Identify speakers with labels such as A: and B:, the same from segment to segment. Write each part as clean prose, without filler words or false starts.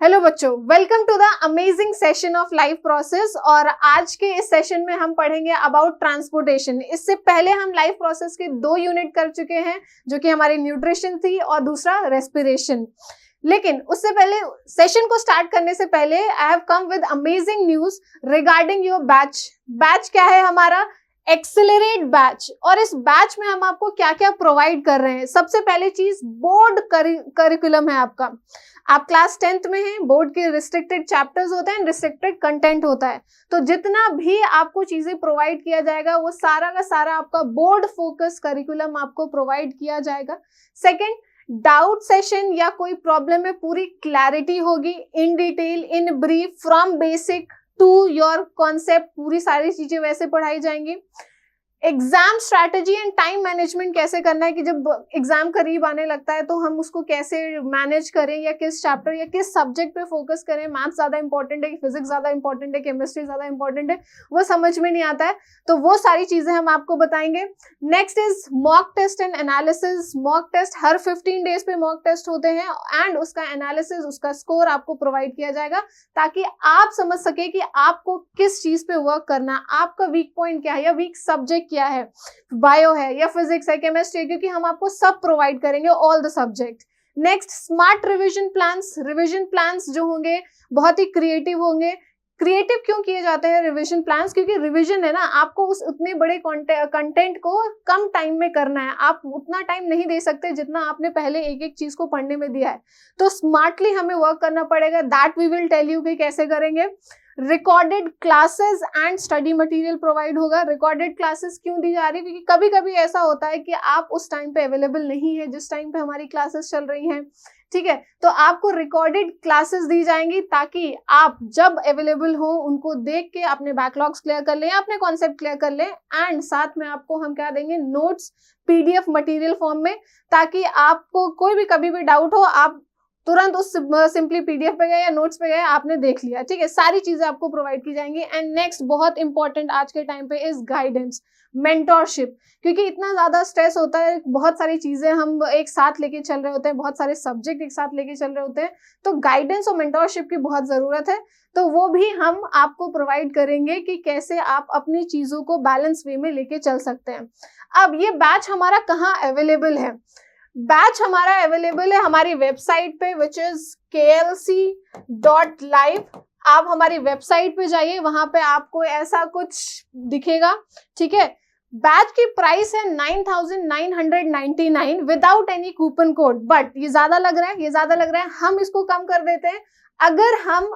A: Hello बच्चों, welcome to the amazing session of life process. और आज के इस सेशन में हम पढ़ेंगे अबाउट ट्रांसपोर्टेशन। इससे पहले हम लाइफ प्रोसेस के 2 यूनिट कर चुके हैं, जो कि हमारी न्यूट्रिशन थी और दूसरा रेस्पिरेशन। लेकिन उससे पहले, सेशन को स्टार्ट करने से पहले, I have come with amazing news regarding your batch. Batch क्या है? हमारा एक्सेलरेट बैच। और इस बैच में हम आपको क्या क्या प्रोवाइड कर रहे हैं। सबसे पहले चीज, बोर्ड करिकुलम है आपका। आप क्लास 10th में हैं, बोर्ड के रिस्ट्रिक्टेड चैप्टर्स होते हैं, रिस्ट्रिक्टेड कंटेंट होता है। तो जितना भी आपको चीजें प्रोवाइड किया जाएगा वो सारा का सारा आपका बोर्ड फोकस करिकुलम आपको प्रोवाइड किया जाएगा। सेकंड, डाउट सेशन या कोई प्रॉब्लम में पूरी क्लैरिटी होगी, in detail, in brief, from basic to your concept, पूरी सारी चीजें वैसे पढ़ाई जाएंगी। Exam strategy and time management कैसे करना है कि जब एग्जाम करीब आने लगता है तो हम उसको कैसे मैनेज करें, या किस चैप्टर या किस सब्जेक्ट पे फोकस करें। मैथ्स ज्यादा इंपॉर्टेंट है कि फिजिक्स ज्यादा इंपॉर्टेंट है, केमिस्ट्री ज्यादा इंपॉर्टेंट है, वो समझ में नहीं आता है। तो वो सारी चीजें हम आपको बताएंगे। Next is mock test and analysis. Mock test हर 15 डेज पे मॉक टेस्ट होते हैं एंड उसका एनालिसिस, उसका स्कोर आपको प्रोवाइड किया जाएगा ताकि आप समझ सके कि आपको किस चीज पे वर्क करना, आपका वीक पॉइंट क्या है या वीक सब्जेक्ट क्या है, बायो है या फिजिक्स है, केमिस्ट्री है, क्योंकि हम आपको सब प्रोवाइड करेंगे, all the subject. Next, smart revision plans. Revision plans जो होंगे बहुत ही क्रिएटिव होंगे। क्रिएटिव क्यों किए जाते हैं रिवीजन प्लान्स? क्योंकि रिवीजन है ना, आपको उस उतने बड़े कंटेंट को कम टाइम में करना है। आप उतना टाइम नहीं दे सकते जितना आपने पहले एक एक चीज को पढ़ने में दिया है। तो स्मार्टली हमें वर्क करना पड़ेगा। That we will tell you कि कैसे करेंगे। Recorded classes and study material provide होगा। रिकॉर्डेड क्लासेस क्यों दी जा रही है? क्योंकि कभी कभी ऐसा होता है कि आप उस टाइम पे अवेलेबल नहीं है जिस टाइम पे हमारी क्लासेस चल रही हैं, ठीक है? तो आपको रिकॉर्डेड क्लासेस दी जाएंगी ताकि आप जब अवेलेबल हो उनको देख के अपने बैकलॉग्स क्लियर कर लें, अपने कॉन्सेप्ट क्लियर कर लें। एंड साथ में आपको हम क्या देंगे? नोट्स PDF मटेरियल फॉर्म में, ताकि आपको कोई भी कभी भी डाउट हो, आप तुरंत उस सिंपली PDF पे गए या नोट्स पे गए, आपने देख लिया, ठीक है? सारी चीजें आपको प्रोवाइड की जाएंगी। एंड नेक्स्ट, बहुत इंपॉर्टेंट आज के टाइम पे इज गाइडेंस, मेंटोरशिप। क्योंकि इतना ज्यादा स्ट्रेस होता है, बहुत सारी चीजें हम एक साथ लेके चल रहे होते हैं, बहुत सारे सब्जेक्ट एक साथ लेके चल रहे होते हैं, तो गाइडेंस और मेंटोरशिप की बहुत जरूरत है। तो वो भी हम आपको प्रोवाइड करेंगे कि कैसे आप अपनी चीजों को बैलेंस वे में लेके चल सकते हैं। अब ये बैच हमारा कहाँ अवेलेबल है? बैच हमारा अवेलेबल है हमारी वेबसाइट पे, विच इज klc.live। आप हमारी वेबसाइट पे जाइए, वहां पे आपको ऐसा कुछ दिखेगा, ठीक है? बैच की प्राइस है 9,999 without any coupon code. But ये ज्यादा लग रहा है, ये ज्यादा लग रहा है, हम इसको कम कर देते हैं। अगर हम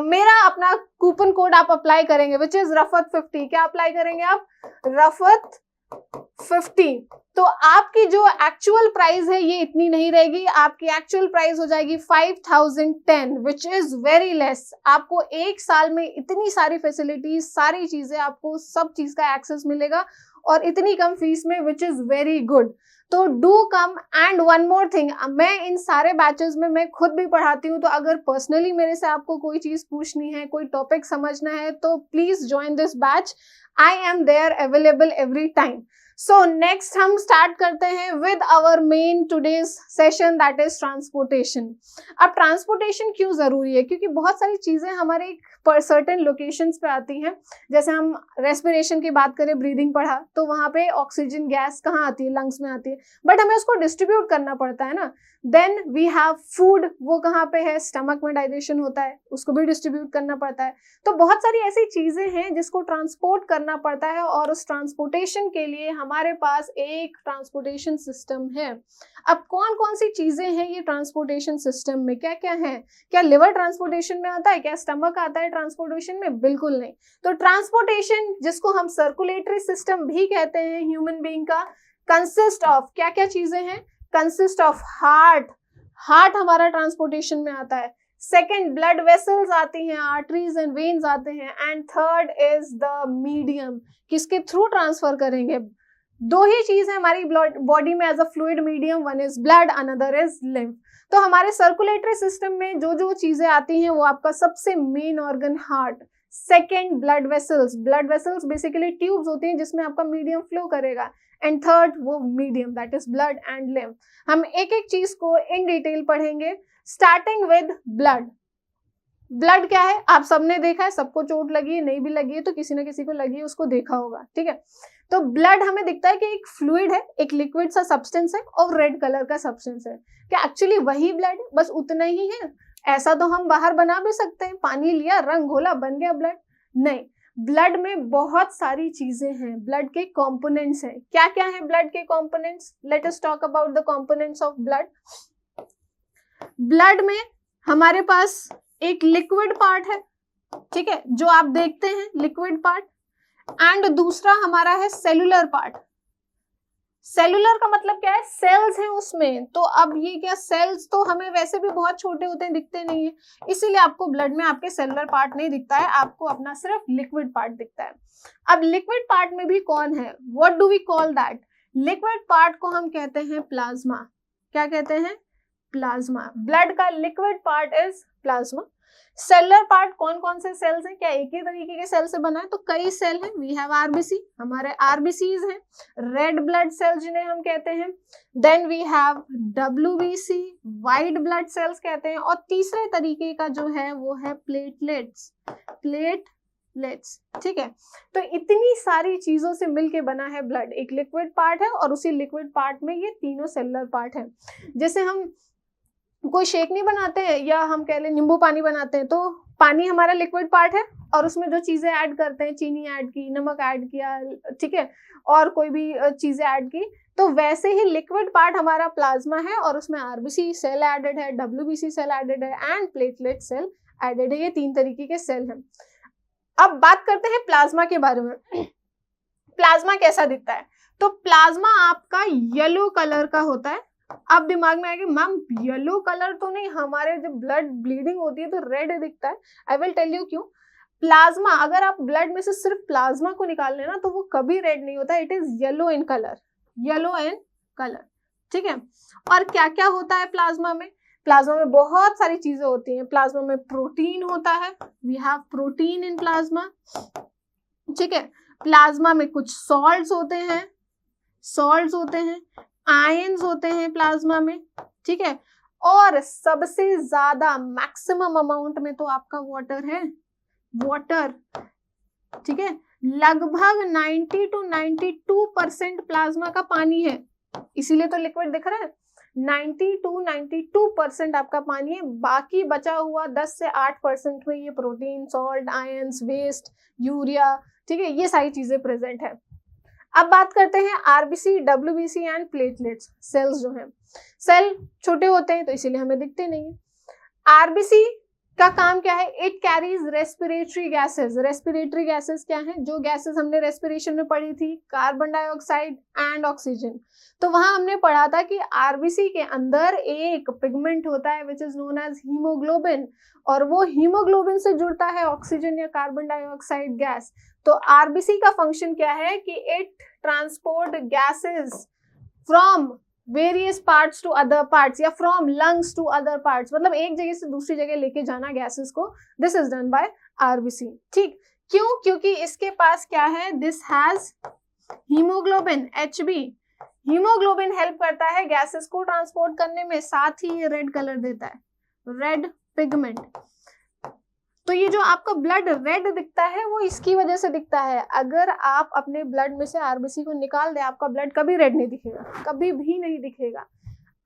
A: मेरा अपना कूपन कोड आप अप्लाई करेंगे, विच इज रफत50। क्या अप्लाई करेंगे आप? रफत50। तो आपकी जो एक्चुअल प्राइस है ये इतनी नहीं रहेगी, आपकी एक्चुअल प्राइस हो जाएगी 5,010, विच इज वेरी लेस। आपको एक साल में इतनी सारी फैसिलिटीज, सारी चीजें, आपको सब चीज का एक्सेस मिलेगा और इतनी कम फीस में, विच इज वेरी गुड। तो do come. And one more thing, मैं इन सारे बैचेस में मैं खुद भी पढ़ाती हूँ, तो अगर पर्सनली मेरे से आपको कोई चीज पूछनी है, कोई टॉपिक समझना है, तो please join this batch. I am there available every time. So next हम स्टार्ट करते हैं with our main today's session, that is transportation. अब ट्रांसपोर्टेशन क्यों जरूरी है? क्योंकि बहुत सारी चीजें हमारे सर्टेन लोकेशंस पे आती हैं। जैसे हम रेस्पिरेशन की बात करें, ब्रीदिंग पढ़ा, तो वहां पे ऑक्सीजन गैस कहाँ आती है? लंग्स में आती है, बट हमें उसको डिस्ट्रीब्यूट करना पड़ता है ना। देन वी हैव फूड, वो कहाँ पे है? स्टमक में डाइजेशन होता है, उसको भी डिस्ट्रीब्यूट करना पड़ता है। तो बहुत सारी ऐसी चीजें हैं जिसको ट्रांसपोर्ट करना पड़ता है, और उस ट्रांसपोर्टेशन के लिए हमारे पास एक ट्रांसपोर्टेशन सिस्टम है। अब कौन कौन सी चीजें हैं ये ट्रांसपोर्टेशन सिस्टम में, क्या क्या है? क्या लिवर ट्रांसपोर्टेशन में आता है? क्या स्टमक आता है ट्रांसपोर्टेशन में? बिल्कुल नहीं। तो ट्रांसपोर्टेशन, जिसको हम सर्कुलेटरी सिस्टम भी कहते हैं ह्यूमन बीइंग का, कंसिस्ट ऑफ क्या क्या चीजें हैं? Consist of heart. हार्ट हमारा ट्रांसपोर्टेशन में आता है। सेकेंड, ब्लड वेसल्स आती हैं, आर्टरीज एंड वेन्स आते हैं। And third is the medium, किसके थ्रू ट्रांसफर करेंगे? दो ही चीज है हमारी बॉडी में as a fluid medium, one is blood, another is lymph. तो हमारे सर्कुलेटरी सिस्टम में जो जो चीजें आती हैं वो आपका सबसे main organ heart. Second, blood vessels. Blood vessels basically tubes होती हैं जिसमें आपका मीडियम फ्लो करेगा। एंड थर्ड, वो medium, that is blood and lymph. हम एक एक चीज को इन डिटेल पढ़ेंगे, स्टार्टिंग विद ब्लड। ब्लड क्या है, आप सबने देखा है, सबको चोट लगी है, नहीं भी लगी है तो किसी ना किसी को लगी है, उसको देखा होगा, ठीक है। तो ब्लड हमें दिखता है कि एक फ्लूइड है, एक लिक्विड सा सब्सटेंस है और रेड कलर का सब्सटेंस है। क्या एक्चुअली वही ब्लड है, बस उतना ही है? ऐसा तो हम बाहर बना भी सकते हैं, पानी लिया, रंग घोला, बन गया ब्लड। नहीं, ब्लड में बहुत सारी चीजें हैं, ब्लड के कंपोनेंट्स हैं। क्या क्या है ब्लड के components? Let us talk about the components of blood. Blood में हमारे पास एक लिक्विड पार्ट है, ठीक है, जो आप देखते हैं, लिक्विड पार्ट, एंड दूसरा हमारा है सेलुलर पार्ट। सेलुलर का मतलब क्या है? सेल्स हैं उसमें। तो अब ये क्या, सेल्स तो हमें वैसे भी बहुत छोटे होते हैं, दिखते नहीं है, इसीलिए आपको ब्लड में आपके सेलुलर पार्ट नहीं दिखता है, आपको अपना सिर्फ लिक्विड पार्ट दिखता है। अब लिक्विड पार्ट में भी कौन है? What do we call that? Liquid part को हम कहते हैं प्लाज्मा। क्या कहते हैं? प्लाज्मा। ब्लड का liquid part is plasma. Cellular part कौन कौन से सेल्स हैं? क्या एक ही तरीके के सेल से बना है? तो कई सेल हैं। वी हैव आरबीसी, हमारे आरबीसीज हैं, रेड ब्लड सेल जिन्हें हम कहते हैं। Then we have WBC, white blood cells कहते हैं। और तीसरे तरीके का जो है वो है प्लेटलेट्स, प्लेटलेट्स, ठीक है। तो इतनी सारी चीजों से मिलके बना है ब्लड। एक लिक्विड पार्ट है और उसी लिक्विड पार्ट में ये तीनों सेलुलर पार्ट है। जैसे हम कोई शेक नहीं बनाते हैं, या हम कह लें नींबू पानी बनाते हैं, तो पानी हमारा लिक्विड पार्ट है और उसमें जो चीजें ऐड करते हैं, चीनी ऐड की, नमक ऐड किया, ठीक है, और कोई भी चीजें ऐड की, तो वैसे ही लिक्विड पार्ट हमारा प्लाज्मा है और उसमें आरबीसी सेल एडेड है, डब्ल्यूबीसी सेल एडेड है एंड प्लेटलेट सेल एडेड है। ये तीन तरीके के सेल हैं। अब बात करते हैं प्लाज्मा के बारे में। प्लाज्मा कैसा दिखता है? तो प्लाज्मा आपका येलो कलर का होता है। अब दिमाग में आएगा, मैम येलो कलर तो नहीं, हमारे जब ब्लड ब्लीडिंग होती है तो रेड दिखता है। आई विल टेल यू क्यों। प्लाज्मा, अगर आप ब्लड में से सिर्फ प्लाज्मा को निकाल लेना तो वो कभी रेड नहीं होता, it is yellow in colour, yellow in colour, ठीक है। और क्या क्या होता है प्लाज्मा में? प्लाज्मा में बहुत सारी चीजें होती हैं। प्लाज्मा में प्रोटीन होता है, we have protein in plasma, ठीक है। प्लाज्मा में कुछ सॉल्ट्स होते हैं, सॉल्ट्स होते हैं, आयंस होते हैं प्लाज्मा में, ठीक है। और सबसे ज्यादा मैक्सिमम अमाउंट में तो आपका वाटर है, वाटर, ठीक है। लगभग 90 to 92% प्लाज्मा का पानी है, इसीलिए तो लिक्विड दिख रहा है। 90 to 92% आपका पानी है, बाकी बचा हुआ 10 से 8% में ये protein, salt, ions, waste, urea, ठीक है, ये सारी चीजें प्रेजेंट है। अब बात करते हैं RBC, WBC and platelets cells जो हैं। सेल छोटे होते हैं तो इसीलिए हमें दिखते नहीं है। आरबीसी का काम क्या है? It carries respiratory gases. Respiratory gases क्या हैं? जो गैसेस हमने रेस्पिरेशन में पढ़ी थी, कार्बन डाइऑक्साइड एंड ऑक्सीजन। तो वहां हमने पढ़ा था कि आरबीसी के अंदर एक पिगमेंट होता है which is known as haemoglobin, और वो हीमोग्लोबिन से जुड़ता है ऑक्सीजन या कार्बन डाइऑक्साइड गैस। तो आरबीसी का फंक्शन क्या है कि it transport gases from various parts to other parts, या from lungs to other parts, मतलब एक जगह से दूसरी जगह लेके जाना गैसेस को। This is done by RBC, ठीक। क्यों? क्योंकि इसके पास क्या है? This has haemoglobin, HB. Haemoglobin help करता है गैसेस को ट्रांसपोर्ट करने में, साथ ही ये रेड कलर देता है, रेड पिगमेंट। तो ये जो आपका ब्लड रेड दिखता है वो इसकी वजह से दिखता है। अगर आप अपने ब्लड में से आरबीसी को निकाल दे, आपका ब्लड कभी रेड नहीं दिखेगा, कभी भी नहीं दिखेगा।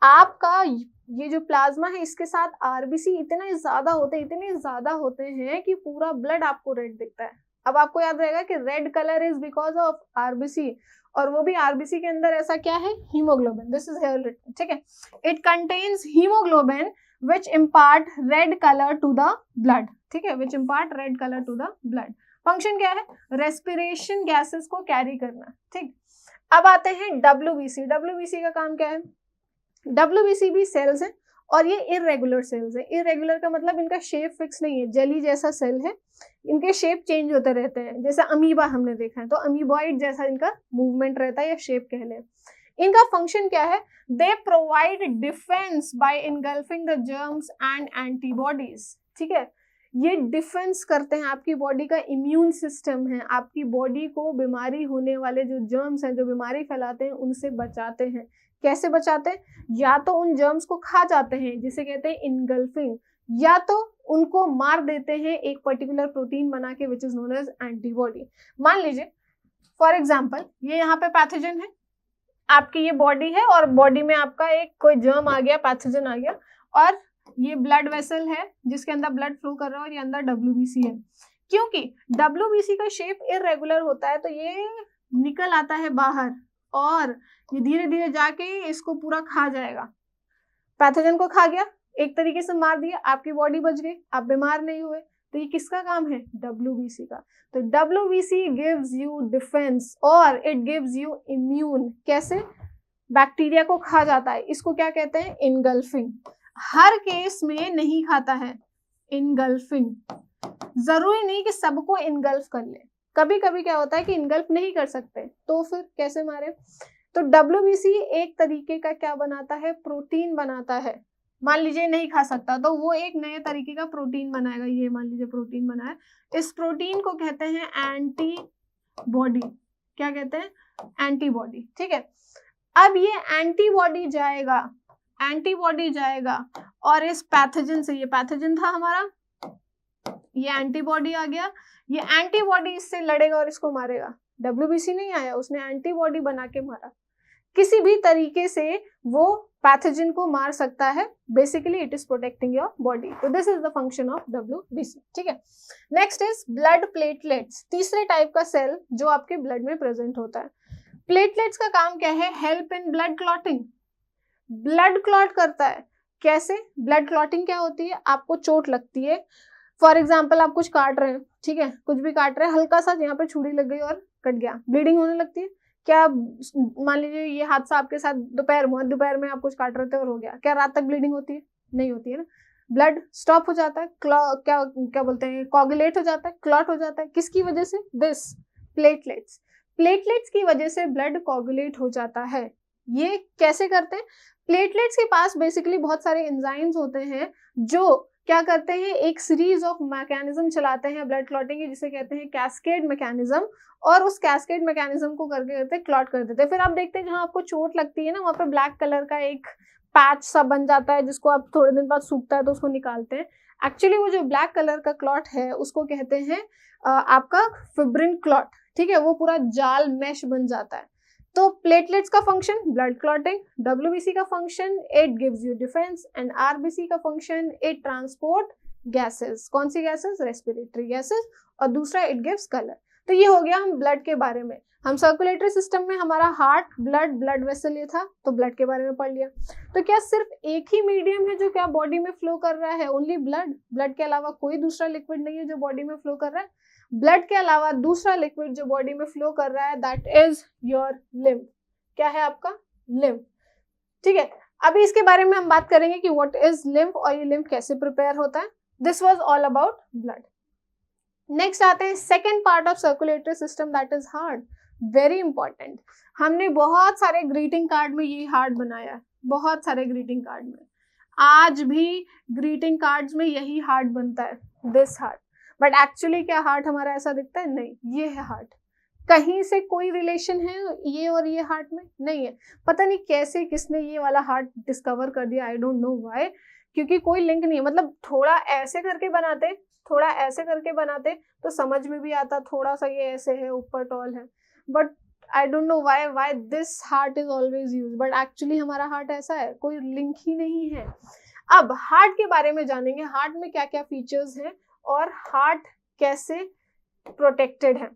A: आपका ये जो प्लाज्मा है इसके साथ आरबीसी इतने ज्यादा होते हैं कि पूरा ब्लड आपको रेड दिखता है। अब आपको याद रहेगा कि red colour is because of RBC, और वो भी आरबीसी के अंदर ऐसा क्या है? Haemoglobin. This is here written, ठीक है। It contains haemoglobin which impart red color to the blood, ठीक है, which impart red color to the blood। Function क्या है? रेस्पिरेशन गैसेस को कैरी करना, ठीक। अब आते हैं डब्ल्यूबीसी। डब्ल्यूबीसी का काम क्या है? डब्ल्यूबीसी भी सेल्स है और ये इरेगुलर सेल्स है। इरेगुलर का मतलब इनका शेप फिक्स नहीं है, जेली जैसा सेल है, इनके शेप चेंज होते रहते हैं। जैसे अमीबा हमने देखा है तो अमीबॉइड जैसा इनका मूवमेंट रहता है या शेप कह लें। इनका फंक्शन क्या है? They provide defence bye engulfing the germs and antibodies, ठीक है। ये डिफेंस करते हैं, आपकी बॉडी का इम्यून सिस्टम है, आपकी बॉडी को बीमारी होने वाले जो जर्म्स हैं, जो बीमारी फैलाते हैं, उनसे बचाते हैं। कैसे बचाते हैं? या तो उन जर्म्स को खा जाते हैं जिसे कहते हैं इनगल्फिंग, या तो उनको मार देते हैं एक पर्टिकुलर प्रोटीन बना के which is known as antibody. मान लीजिए फॉर एग्जाम्पल ये यहाँ पे पैथोजन है, आपकी ये बॉडी है और बॉडी में आपका एक कोई जर्म आ गया, पैथोजन आ गया, और ये ब्लड वेसल है जिसके अंदर ब्लड फ्लो कर रहा है और ये अंदर WBC है। क्योंकि WBC का शेप इरेगुलर होता है तो ये निकल आता है बाहर और ये धीरे धीरे जाके इसको पूरा खा जाएगा। पैथोजन को खा गया, एक तरीके से मार दिया, आपकी बॉडी बच गई, आप बीमार नहीं हुए। तो ये किसका काम है? WBC का। तो WBC गिव्स यू डिफेंस और इट गिव्स यू इम्यून। कैसे? बैक्टीरिया को खा जाता है, इसको क्या कहते हैं? इनगल्फिंग। हर केस में नहीं खाता है, इनगल्फिंग। जरूरी नहीं कि सबको इनगल्फ कर ले, कभी कभी क्या होता है कि इनगल्फ नहीं कर सकते, तो फिर कैसे मारे? तो WBC एक तरीके का क्या बनाता है? प्रोटीन बनाता है। मान लीजिए नहीं खा सकता तो वो एक नए तरीके का प्रोटीन बनाएगा। ये मान लीजिए प्रोटीन बना है, इस प्रोटीन को कहते हैं एंटीबॉडी। क्या कहते हैं? एंटीबॉडी। ठीक है, अब ये एंटीबॉडी जाएगा और इस पैथोजन से, ये पैथोजन था हमारा, ये एंटीबॉडी आ गया, ये एंटीबॉडी इससे लड़ेगा और इसको मारेगा। WBC नहीं आया, उसने एंटीबॉडी बना के मारा। किसी भी तरीके से वो पैथोजन को मार सकता है। Basically it is protecting your body. तो this is the function of WBC। ठीक है, नेक्स्ट इज ब्लड प्लेटलेट्स। तीसरे टाइप का सेल जो आपके ब्लड में प्रेजेंट होता है। प्लेटलेट्स का काम क्या है? Help in blood clotting. Blood clot करता है। कैसे? ब्लड क्लॉटिंग क्या होती है? आपको चोट लगती है, फॉर एग्जाम्पल आप कुछ काट रहे हैं, ठीक है, कुछ भी काट रहे हैं, हल्का सा यहाँ पे छुरी लग गई और कट गया, ब्लीडिंग होने लगती है। क्या मान लीजिए ये हादसा आपके साथ दोपहर में आप कुछ काट रहे थे और हो गया, क्या रात तक ब्लीडिंग होती है? नहीं होती है ना। ब्लड स्टॉप हो जाता है, क्या बोलते हैं, कोगुलेट हो जाता है, क्लॉट हो जाता है। किसकी वजह से? This platelets. प्लेटलेट्स की वजह से ब्लड कोगुलेट हो जाता है। ये कैसे करते हैं? प्लेटलेट्स के पास बेसिकली बहुत सारे एंजाइम्स होते हैं जो क्या करते हैं, एक सीरीज ऑफ मैकेनिज्म चलाते हैं ब्लड क्लॉटिंग की, जिसे कहते हैं कैस्केड मैकेनिज्म, और उस कैस्केड मैकेनिज्म को करके करते क्लॉट कर देते हैं। फिर आप देखते हैं जहां आपको चोट लगती है ना, वहां पे ब्लैक कलर का एक पैच सा बन जाता है, जिसको आप थोड़े दिन बाद सूखता है तो उसको निकालते हैं। एक्चुअली वो जो ब्लैक कलर का क्लॉट है उसको कहते हैं आपका फिब्रिन क्लॉट। ठीक है, वो पूरा जाल मैश बन जाता है। तो प्लेटलेट्स का फंक्शन ब्लड क्लॉटिंग, WBC का function it gives you defence, and RBC का फंक्शन इट ट्रांसपोर्ट गैसेस। कौन सी गैसेस? Respiratory gases. और दूसरा इट गिव्स कलर। तो ये हो गया हम ब्लड के बारे में। हम सर्कुलेटरी सिस्टम में हमारा हार्ट, ब्लड वेसल ये था, तो ब्लड के बारे में पढ़ लिया। तो क्या सिर्फ एक ही मीडियम है जो क्या बॉडी में फ्लो कर रहा है? Only blood? ब्लड के अलावा कोई दूसरा लिक्विड नहीं है जो बॉडी में फ्लो कर रहा है? ब्लड के अलावा दूसरा लिक्विड जो बॉडी में फ्लो कर रहा है दैट इज योर लिम्फ। क्या है आपका? लिम्फ। ठीक है, अभी इसके बारे में हम बात करेंगे कि व्हाट इज लिम्फ और ये लिम्फ कैसे प्रिपेयर होता है। This was all about blood. Next आते हैं second part of circulatory system that is heart. Very important. हमने बहुत सारे ग्रीटिंग कार्ड में ये हार्ट बनाया है, बहुत सारे ग्रीटिंग कार्ड में, आज भी ग्रीटिंग कार्ड्स में यही हार्ट बनता है, दिस हार्ट। बट एक्चुअली क्या हार्ट हमारा ऐसा दिखता है? नहीं, ये है हार्ट। कहीं से कोई रिलेशन है ये और ये हार्ट में? नहीं है। पता नहीं कैसे किसने ये वाला हार्ट डिस्कवर कर दिया, आई डोंट नो व्हाई, क्योंकि कोई लिंक नहीं है। मतलब थोड़ा ऐसे करके बनाते, थोड़ा ऐसे करके बनाते तो समझ में भी आता, थोड़ा सा ये ऐसे है, ऊपर टॉल है, but I don't know why this heart is always use. But actually हमारा हार्ट ऐसा है, कोई लिंक ही नहीं है। अब हार्ट के बारे में जानेंगे, हार्ट में क्या क्या फीचर्स हैं और हार्ट कैसे प्रोटेक्टेड है।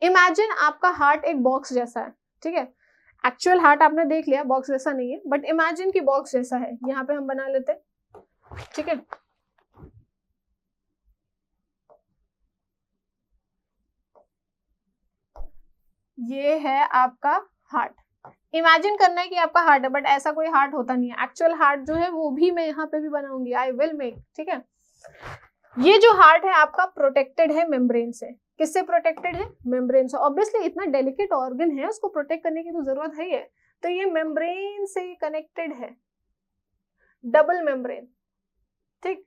A: इमेजिन आपका हार्ट एक बॉक्स जैसा है, ठीक है। एक्चुअल हार्ट आपने देख लिया बॉक्स जैसा नहीं है, बट इमेजिन कि बॉक्स जैसा है। यहाँ पे हम बना लेते हैं, ठीक है। ये है आपका हार्ट। इमेजिन करना है कि आपका हार्ट है, बट ऐसा कोई हार्ट होता नहीं है। एक्चुअल हार्ट जो है वो भी मैं यहाँ पे भी बनाऊंगी, आई विल मेक, ठीक है। ये जो हार्ट है आपका प्रोटेक्टेड है मेम्ब्रेन से। किससे प्रोटेक्टेड है? मेम्ब्रेन से। ऑब्वियसली इतना डेलिकेट ऑर्गन है, उसको प्रोटेक्ट करने की तो जरूरत है ही है, तो ये मेम्ब्रेन से कनेक्टेड है, डबल मेम्ब्रेन, ठीक।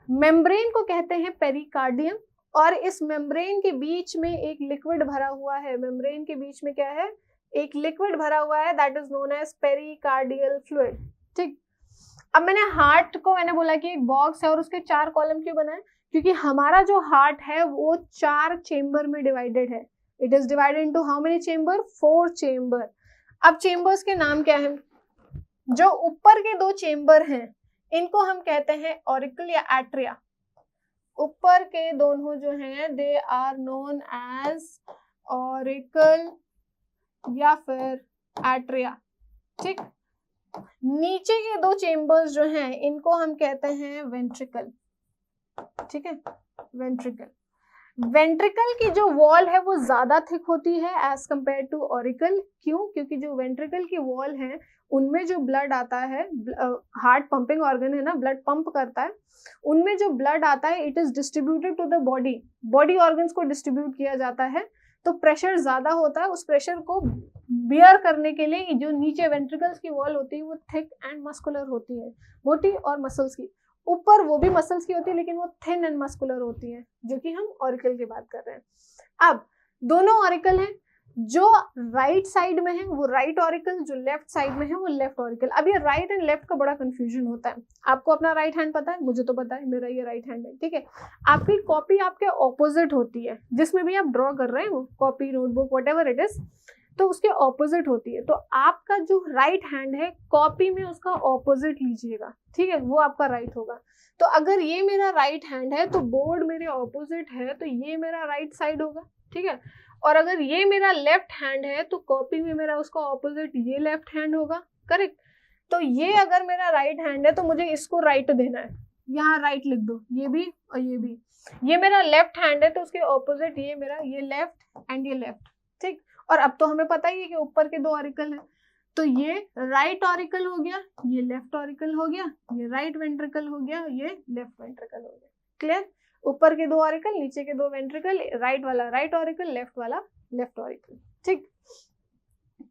A: मेम्ब्रेन को कहते हैं पेरिकार्डियम, और इस मेम्ब्रेन के बीच में एक लिक्विड भरा हुआ है। मेम्ब्रेन के बीच में क्या है? एक लिक्विड भरा हुआ है, that is known as pericardial fluid, ठीक। अब मैंने हार्ट को मैंने बोला कि एक बॉक्स है और उसके 4 कॉलम क्यों बनाए, क्योंकि हमारा जो हार्ट है वो 4 चेम्बर में डिवाइडेड है। It is divided into how many chamber, 4 chamber. अब चेम्बर्स के नाम क्या है? जो ऊपर के 2 चेम्बर हैं इनको हम कहते हैं ऑरिकल या एट्रिया। ऊपर के दोनों जो हैं they are known as auricle या फिर एट्रिया, ठीक। नीचे के 2 चेम्बर्स जो हैं इनको हम कहते हैं वेंट्रिकल, ठीक है, वेंट्रिकल। वेंट्रिकल की जो वॉल है वो ज्यादा थिक होती है एज कंपेयर टू ऑरिकल। क्यों? क्योंकि जो वेंट्रिकल की वॉल है उनमें जो ब्लड आता है, हार्ट पंपिंग ऑर्गन है ना, ब्लड पंप करता है, उनमें जो ब्लड आता है it is distributed to the body, body organs को डिस्ट्रीब्यूट किया जाता है, तो प्रेशर ज्यादा होता है। उस प्रेशर को बियर करने के लिए जो नीचे वेंट्रिकल्स की वॉल होती है वो थिक एंड मस्कुलर होती है, मोटी और मसल्स की। ऊपर वो भी मसल्स की होती है लेकिन वो थिन एंड मस्कुलर होती है, जो कि हम ऑरिकल की बात कर रहे हैं। अब दोनों ऑरिकल हैं, जो राइट साइड में है वो राइट ऑरिकल, जो लेफ्ट साइड में है वो लेफ्ट ऑरिकल। अब ये राइट एंड लेफ्ट का बड़ा कंफ्यूजन होता है। आपको अपना राइट हैंड पता है, मुझे तो पता है, मेरा ये राइट हैंड है, ठीक है। आपकी कॉपी आपके ऑपोजिट होती है, जिसमें भी आप ड्रॉ कर रहे हैं, वो copy, notebook, whatever it is, तो उसके ऑपोजिट होती है। तो आपका जो राइट हैंड है कॉपी में उसका ऑपोजिट लीजिएगा, ठीक है, वो आपका राइट होगा। तो अगर ये मेरा राइट हैंड है तो बोर्ड मेरे ऑपोजिट है, तो ये मेरा राइट साइड होगा, ठीक है। और अगर ये मेरा लेफ्ट हैंड है तो कॉपी में मेरा उसका ऑपोजिट ये लेफ्ट हैंड होगा, करेक्ट। तो ये अगर मेरा राइट हैंड है तो मुझे इसको राइट देना है, यहाँ राइट लिख दो, ये भी और ये भी। ये मेरा लेफ्ट हैंड है तो उसके ऑपोजिट ये मेरा, ये लेफ्ट एंड ये लेफ्ट, ठीक। और अब तो हमें पता ही है कि ऊपर के 2 ऑरिकल है, तो ये राइट ऑरिकल हो गया, ये लेफ्ट ऑरिकल हो गया, ये राइट वेंट्रिकल हो गया, ये लेफ्ट वेंट्रिकल हो गया। क्लियर? ऊपर के 2 ऑरिकल, नीचे के 2 वेंट्रिकल, राइट वाला राइट ऑरिकल, लेफ्ट वाला लेफ्ट ऑरिकल, ठीक।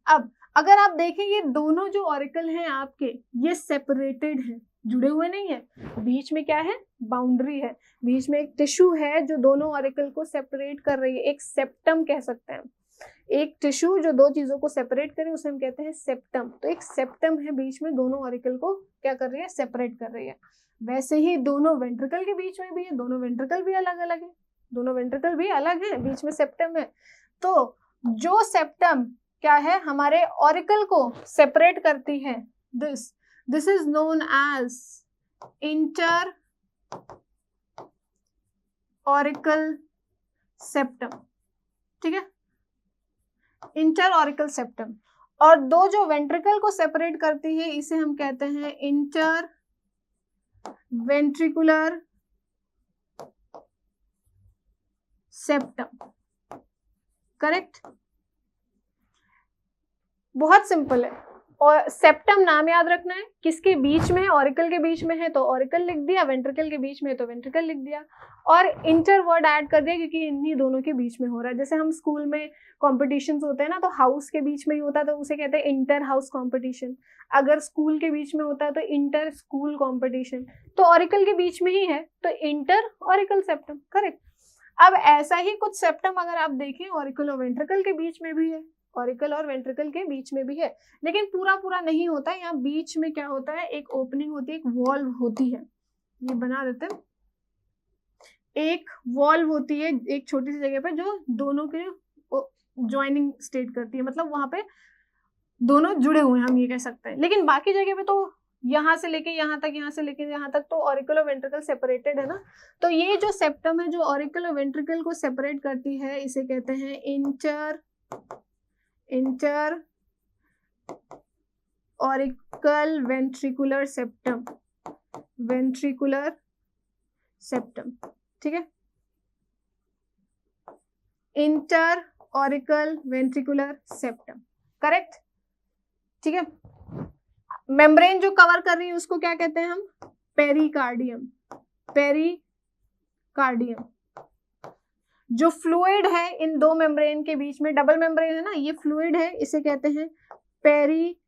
A: अब अगर आप देखें ये दोनों जो ऑरिकल हैं आपके, ये सेपरेटेड हैं, जुड़े हुए नहीं है। बीच में क्या है? बाउंड्री है, बीच में एक टिश्यू है जो दोनों ऑरिकल को सेपरेट कर रही है, एक सेप्टम कह सकते हैं। एक टिश्यू जो 2 चीजों को सेपरेट करे उसे हम कहते हैं सेप्टम। तो एक सेप्टम है बीच में, दोनों ऑरिकल को क्या कर रही है? सेपरेट कर रही है। वैसे ही दोनों वेंट्रिकल के बीच में भी है, दोनों वेंट्रिकल भी अलग अलग है, दोनों वेंट्रिकल भी अलग है, बीच में सेप्टम है। तो जो सेप्टम क्या है? हमारे ऑरिकल को सेपरेट करती है, this is known as inter auricle septum, ठीक है, इंटर ऑरिकल सेप्टम। और 2 जो वेंट्रिकल को सेपरेट करती है इसे हम कहते हैं इंटर वेंट्रिकुलर सेप्टम, करेक्ट। बहुत सिंपल है। और सेप्टम नाम याद रखना है, किसके बीच में है? ऑरिकल के बीच में है तो ऑरिकल लिख दिया, वेंट्रिकल के बीच में है तो वेंट्रिकल लिख दिया, और इंटर वर्ड ऐड कर दिया क्योंकि इन्हीं दोनों के बीच में हो रहा है। जैसे हम स्कूल में कॉम्पिटिशन्स होते हैं ना, तो हाउस के बीच में ही होता है तो उसे कहते हैं इंटर हाउस कॉम्पिटिशन। अगर स्कूल के बीच में होता है तो इंटर स्कूल कॉम्पिटिशन। तो ऑरिकल के बीच में ही है तो इंटर ऑरिकल सेप्टम, करेक्ट। अब ऐसा ही कुछ सेप्टम अगर आप देखें ऑरिकल और वेंट्रिकल के बीच में भी है, ऑरिकल और वेंट्रिकल के बीच में भी है, लेकिन पूरा पूरा नहीं होता है। यहाँ बीच में क्या होता है? एक ओपनिंग होती है, एक वॉल्व होती है, ये बना देते हैं, एक वॉल्व होती है एक छोटी सी जगह पे जो दोनों के ज्वाइनिंग स्टेट करती है, मतलब वहां पे दोनों जुड़े हुए हैं हम ये कह सकते हैं। लेकिन बाकी जगह पे तो यहाँ से लेके यहाँ तक, यहाँ से लेके यहाँ तक तो ऑरिकल और वेंट्रिकल सेपरेटेड है ना। तो ये जो सेप्टम है जो ऑरिकल और वेंट्रिकल को सेपरेट करती है इसे कहते हैं inter auricle ventricular septum, ventricular septum, ठीक है, inter auricle ventricular septum, correct, ठीक है। मेम्ब्रेन जो कवर कर रही है उसको क्या कहते हैं हम? Pericardium, pericardium. जो फ्लूइड है इन 2 मेम्ब्रेन के बीच में, डबल मेम्ब्रेन है ना, ये फ्लूइड है, इसे कहते हैं पेरिकार्डियल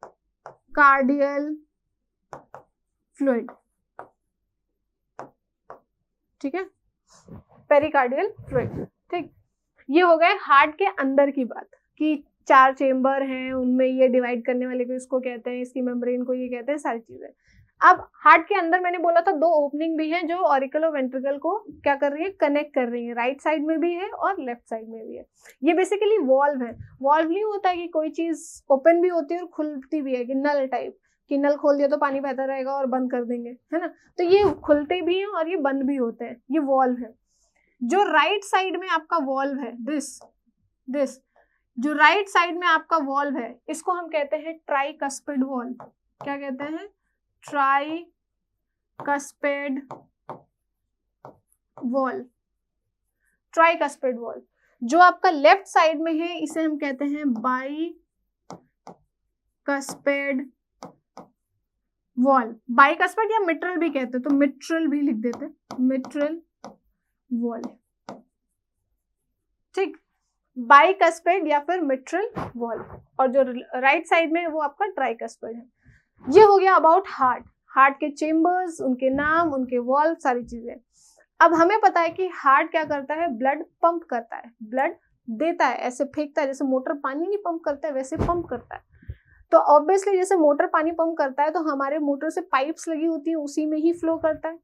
A: फ्लूइड, ठीक है, पेरिकार्डियल फ्लूइड, ठीक। ये हो गए हार्ट के अंदर की बात कि 4 चेम्बर हैं, उनमें ये डिवाइड करने वाले को इसको कहते हैं, इसकी मेम्ब्रेन को ये कहते हैं, सारी चीजें। अब हार्ट के अंदर मैंने बोला था 2 ओपनिंग भी हैं जो ऑरिकल और वेंट्रिकल को क्या कर रही है, कनेक्ट कर रही है। राइट साइड में भी है और लेफ्ट साइड में भी है। ये बेसिकली वॉल्व है। वॉल्व नहीं होता कि कोई चीज ओपन भी होती है और खुलती भी है, कि नल टाइप, कि नल खोल दिया तो पानी बहता रहेगा और बंद कर देंगे, है ना। तो ये खुलते भी हैं और ये बंद भी होते हैं, ये वॉल्व है। जो राइट साइड में आपका वॉल्व है, दिस जो राइट साइड में आपका वॉल्व है, इसको हम कहते हैं ट्राइकस्पिड वॉल्व। क्या कहते हैं? Tricuspid valve. Tricuspid valve. जो आपका लेफ्ट साइड में है इसे हम कहते हैं बाइकस्पिड वॉल्व। बाइकस्पिड या मिट्रल भी कहते हैं, तो मिट्रल भी लिख देते हैं, मिट्रल वॉल्व। ठीक, बाइकस्पिड या फिर मिट्रल वॉल्व। और जो राइट साइड में है वो आपका ट्राइकस्पिड है। ये हो गया अबाउट हार्ट। हार्ट के चेम्बर्स, उनके नाम, उनके वॉल्व, सारी चीजें। अब हमें पता है कि हार्ट क्या करता है, ब्लड पंप करता है, ब्लड देता है, ऐसे फेंकता है, जैसे मोटर पानी नहीं पंप करता है वैसे पंप करता है। तो ऑब्वियसली जैसे मोटर पानी पंप करता है तो हमारे मोटर से पाइप्स लगी होती है, उसी में ही फ्लो करता है,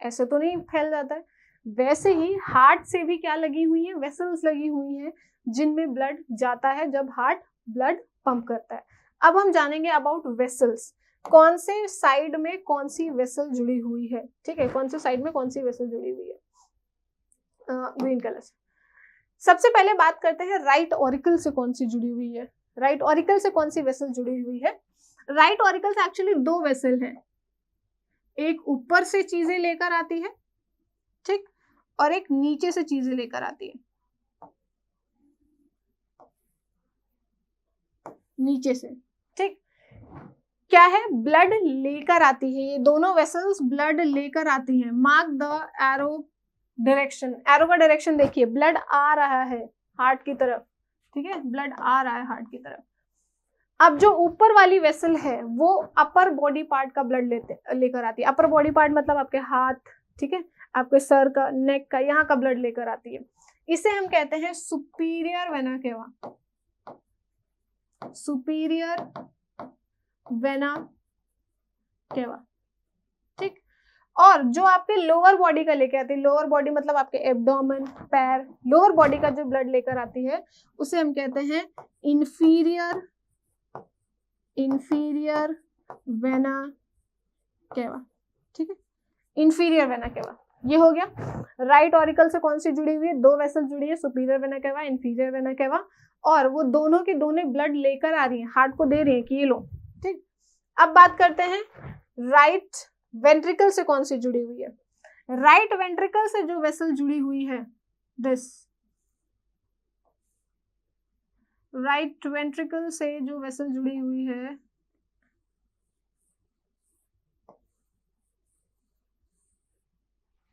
A: ऐसे तो नहीं फैल जाता है। वैसे ही हार्ट से भी क्या लगी हुई है, वेसल्स लगी हुई हैं जिनमें ब्लड जाता है जब हार्ट ब्लड पंप करता है। अब हम जानेंगे अबाउट वेसल्स, कौन से साइड में कौन सी वेसल जुड़ी हुई है। ठीक है, कौन से साइड में कौन सी वेसल जुड़ी हुई है, ग्रीन कलर से। सबसे पहले बात करते हैं राइट ऑरिकल से कौन सी जुड़ी हुई है। राइट ऑरिकल से कौन सी वेसल जुड़ी हुई है? राइट ऑरिकल से एक्चुअली 2 वेसल हैं, एक ऊपर से चीजें लेकर आती है, ठीक, और एक नीचे से चीजें लेकर आती है, नीचे से। ठीक, क्या है, ब्लड लेकर आती है, ये दोनों वेसल्स ब्लड लेकर आती हैं। Mark the arrow direction. Arrow का डायरेक्शन देखिए, ब्लड आ रहा है हार्ट की तरफ, ठीक है, ब्लड आ रहा है हार्ट की तरफ। अब जो ऊपर वाली वेसल है वो अपर बॉडी पार्ट का ब्लड लेकर आती है। अपर बॉडी पार्ट मतलब आपके हाथ, ठीक है, आपके सर का, नेक का, यहाँ का ब्लड लेकर आती है। इसे हम कहते हैं superior vena cava. Superior vena cava. ठीक, और जो आपके लोअर बॉडी का लेके आती है, लोअर बॉडी मतलब आपके एब्डोमेन, पैर, लोअर बॉडी का जो ब्लड लेकर आती है उसे हम कहते हैं इंफीरियर वेना केवा। ठीक है, इंफीरियर वेना केवा। ये हो गया। राइट ऑरिकल से कौन सी जुड़ी हुई है, 2 वेसल जुड़ी है, superior vena cava, inferior vena cava, और वो दोनों के दोनों ब्लड लेकर आ रही है, हार्ट को दे रही है कि ये लो। ठीक, अब बात करते हैं राइट वेंट्रिकल से कौन सी जुड़ी हुई है। राइट वेंट्रिकल से जो वेसल जुड़ी हुई है, दिस राइट वेंट्रिकल से जो वेसल जुड़ी हुई है,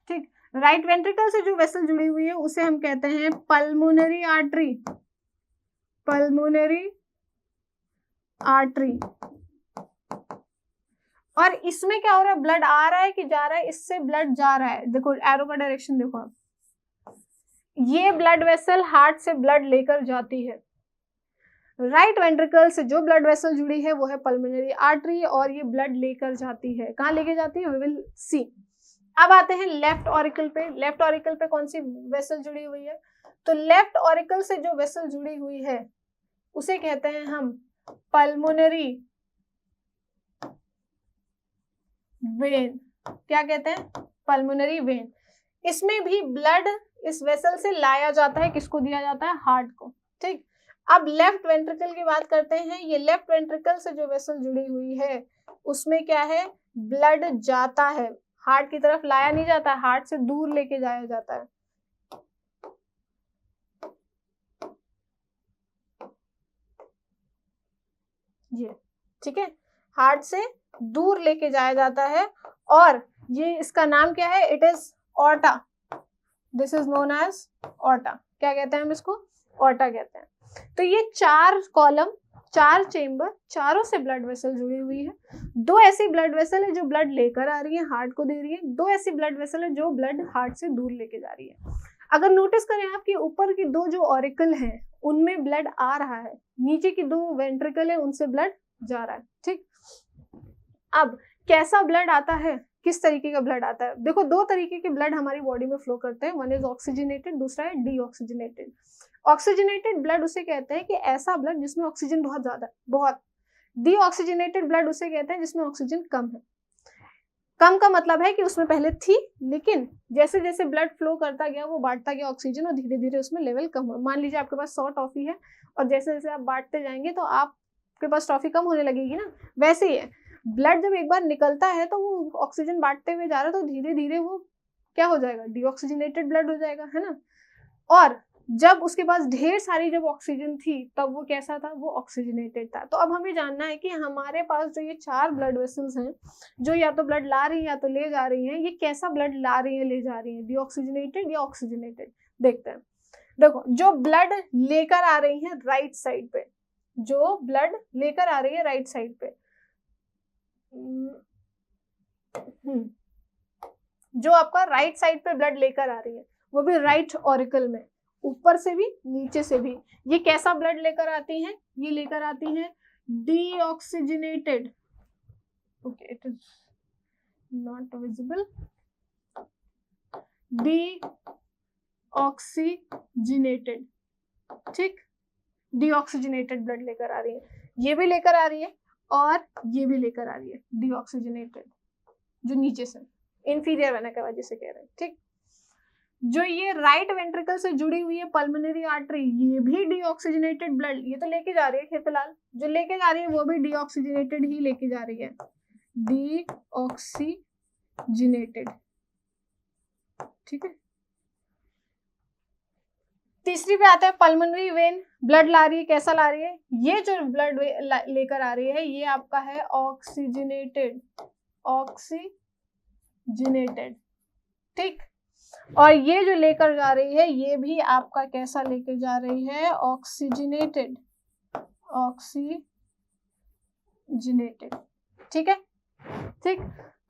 A: ठीक, राइट वेंट्रिकल से जो वेसल जुड़ी हुई है उसे हम कहते हैं पल्मोनरी आर्टरी। Pulmonary artery. और इसमें क्या हो रहा है, ब्लड आ रहा है कि जा रहा है, इससे ब्लड जा रहा है। देखो एरो का डायरेक्शन देखो आप, ये ब्लड वेसल हार्ट से ब्लड लेकर जाती है। राइट वेंट्रिकल से जो ब्लड वेसल जुड़ी है वो है पल्मोनरी आर्टरी, और ये ब्लड लेकर जाती है। कहाँ लेके जाती है, वी विल सी। अब आते हैं लेफ्ट ऑरिकल पे। लेफ्ट ऑरिकल पे कौन सी वेसल जुड़ी हुई है, तो लेफ्ट ऑरिकल से जो वेसल जुड़ी हुई है उसे कहते हैं हम पल्मोनरी वेन। क्या कहते हैं, पल्मोनरी वेन। इसमें भी ब्लड इस वेसल से लाया जाता है, किसको दिया जाता है, हार्ट को। ठीक, अब लेफ्ट वेंट्रिकल की बात करते हैं। ये लेफ्ट वेंट्रिकल से जो वेसल जुड़ी हुई है उसमें क्या है, ब्लड जाता है, हार्ट की तरफ लाया नहीं जाता, हार्ट से दूर लेके जाया जाता है। ये ठीक है, हार्ट से दूर लेके जाया जाता है, और ये इसका नाम क्या है, it is aorta. This is known as aorta. क्या कहते हैं हम इसको, ऑर्टा कहते हैं। तो ये 4 कॉलम, 4 चेम्बर, चारों से ब्लड वेसल जुड़ी हुई है। 2 ऐसी ब्लड वेसल है जो ब्लड लेकर आ रही है, हार्ट को दे रही है। 2 ऐसी ब्लड वेसल है जो ब्लड हार्ट से दूर लेके जा रही है। अगर नोटिस करें आपकी ऊपर की 2 जो ऑरिकल हैं उनमें ब्लड आ रहा है, नीचे की 2 वेंट्रिकल है उनसे ब्लड जा रहा है। ठीक, अब कैसा ब्लड आता है, किस तरीके का ब्लड आता है? देखो, दो तरीके के ब्लड हमारी बॉडी में फ्लो करते हैं, वन इज ऑक्सीजनेटेड, दूसरा है डीऑक्सीजनेटेड। ऑक्सीजनेटेड ब्लड उसे कहते हैं कि ऐसा ब्लड जिसमें ऑक्सीजन बहुत ज्यादा है, बहुत। डीऑक्सीजनेटेड ब्लड उसे कहते हैं जिसमें ऑक्सीजन कम है। कम का मतलब है कि उसमें पहले थी, लेकिन जैसे जैसे ब्लड फ्लो करता गया वो बांटता गया ऑक्सीजन और धीरे धीरे उसमें लेवल कम हुआ। मान लीजिए आपके पास 100 टॉफी है और जैसे जैसे आप बांटते जाएंगे तो आपके पास टॉफी कम होने लगेगी ना। वैसे ही है, ब्लड जब एक बार निकलता है तो वो ऑक्सीजन बांटते हुए जा रहा है तो धीरे धीरे वो क्या हो जाएगा, डीऑक्सीजनेटेड ब्लड हो जाएगा, है ना। और जब उसके पास ढेर सारी जब ऑक्सीजन थी तब वो कैसा था, वो ऑक्सीजनेटेड था। तो अब हमें जानना है कि हमारे पास जो ये 4 ब्लड वेसल्स हैं जो या तो ब्लड ला रही है या तो ले जा रही हैं, ये कैसा ब्लड ला रही है ले जा रही है, डीऑक्सीजनेटेड या ऑक्सीजनेटेड? देखते हैं। देखो, जो ब्लड लेकर आ रही है राइट साइड पे, जो ब्लड लेकर आ रही है राइट साइड पे, जो आपका राइट साइड पे ब्लड लेकर आ रही है वो भी राइट ऑरिकल में, ऊपर से भी नीचे से भी, ये कैसा ब्लड लेकर आती हैं? ये लेकर आती हैं deoxygenated. Okay, it is not visible. Deoxygenated, ठीक, डीऑक्सीजनेटेड ब्लड लेकर आ रही है। ये भी लेकर आ रही है और ये भी लेकर आ रही है डीऑक्सीजनेटेड, जो नीचे से इंफीरियर वेना के वजह से कह रहे हैं, ठीक। जो ये राइट वेंट्रिकल से जुड़ी हुई है पल्मोनरी आर्टरी, ये भी डीऑक्सीजनेटेड ब्लड ये तो लेके जा रही है फिलहाल, जो लेके जा रही है वो भी डीऑक्सीजनेटेड ही लेके जा रही है, डीऑक्सीजनेटेड, ठीक है। तीसरी पे आता है पल्मोनरी वेन, ब्लड ला रही है, कैसा ला रही है? ये जो ब्लड लेकर आ रही है ये आपका है ऑक्सीजनेटेड, ऑक्सीजनेटेड, ठीक। और ये जो लेकर जा रही है ये भी आपका कैसा लेकर जा रही है, ऑक्सीजनेटेड, ऑक्सीजनेटेड, ठीक है, ठीक।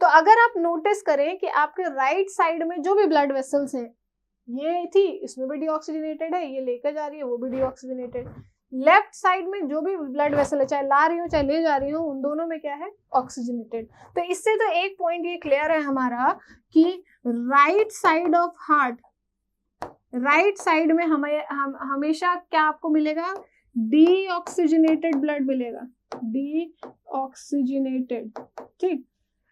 A: तो अगर आप नोटिस करें कि आपके राइट साइड में जो भी ब्लड वेसल्स हैं, ये थी, इसमें भी डीऑक्सीजनेटेड है, ये लेकर जा रही है वो भी डीऑक्सीजनेटेड। लेफ्ट साइड में जो भी ब्लड वेसल है, चाहे ला रही हो चाहे ले जा रही हो, उन दोनों में क्या है, ऑक्सीजनेटेड। तो इससे तो एक पॉइंट ये क्लियर है हमारा कि right side of heart, right side में हमेशा क्या आपको मिलेगा, डीऑक्सीजनेटेड ब्लड मिलेगा, डीऑक्सीजनेटेड, ठीक।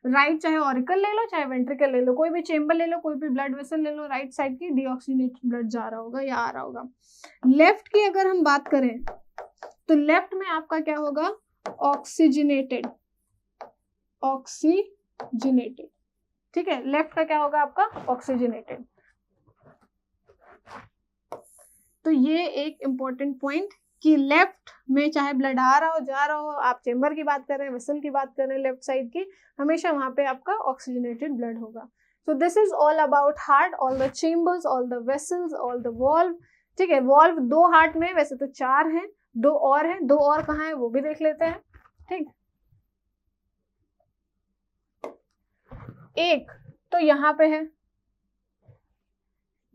A: राइट चाहे ऑरिकल ले लो चाहे वेंट्रिकल ले लो, कोई भी चेंबर ले लो, कोई भी ब्लड वेसल ले लो, राइट साइड की डीऑक्सीजनेटेड ब्लड जा रहा होगा या आ रहा होगा। लेफ्ट की अगर हम बात करें तो लेफ्ट में आपका क्या होगा, ऑक्सीजनेटेड, ऑक्सीजनेटेड, ठीक है। लेफ्ट का क्या होगा आपका, ऑक्सीजनेटेड। तो ये एक इंपॉर्टेंट पॉइंट कि लेफ्ट में चाहे ब्लड आ रहा हो जा रहा हो, आप चेंबर की बात कर रहे हैं, वेसल की बात कर रहे हैं, लेफ्ट साइड की, हमेशा वहां पे आपका ऑक्सीजनेटेड ब्लड होगा। सो this is all about heart, all the chambers, all the vessels, all the valve, ठीक है। वॉल्व 2 हार्ट में, वैसे तो 4 हैं, 2 और हैं, 2 और कहाँ है वो भी देख लेते हैं, ठीक। एक तो यहाँ पे है,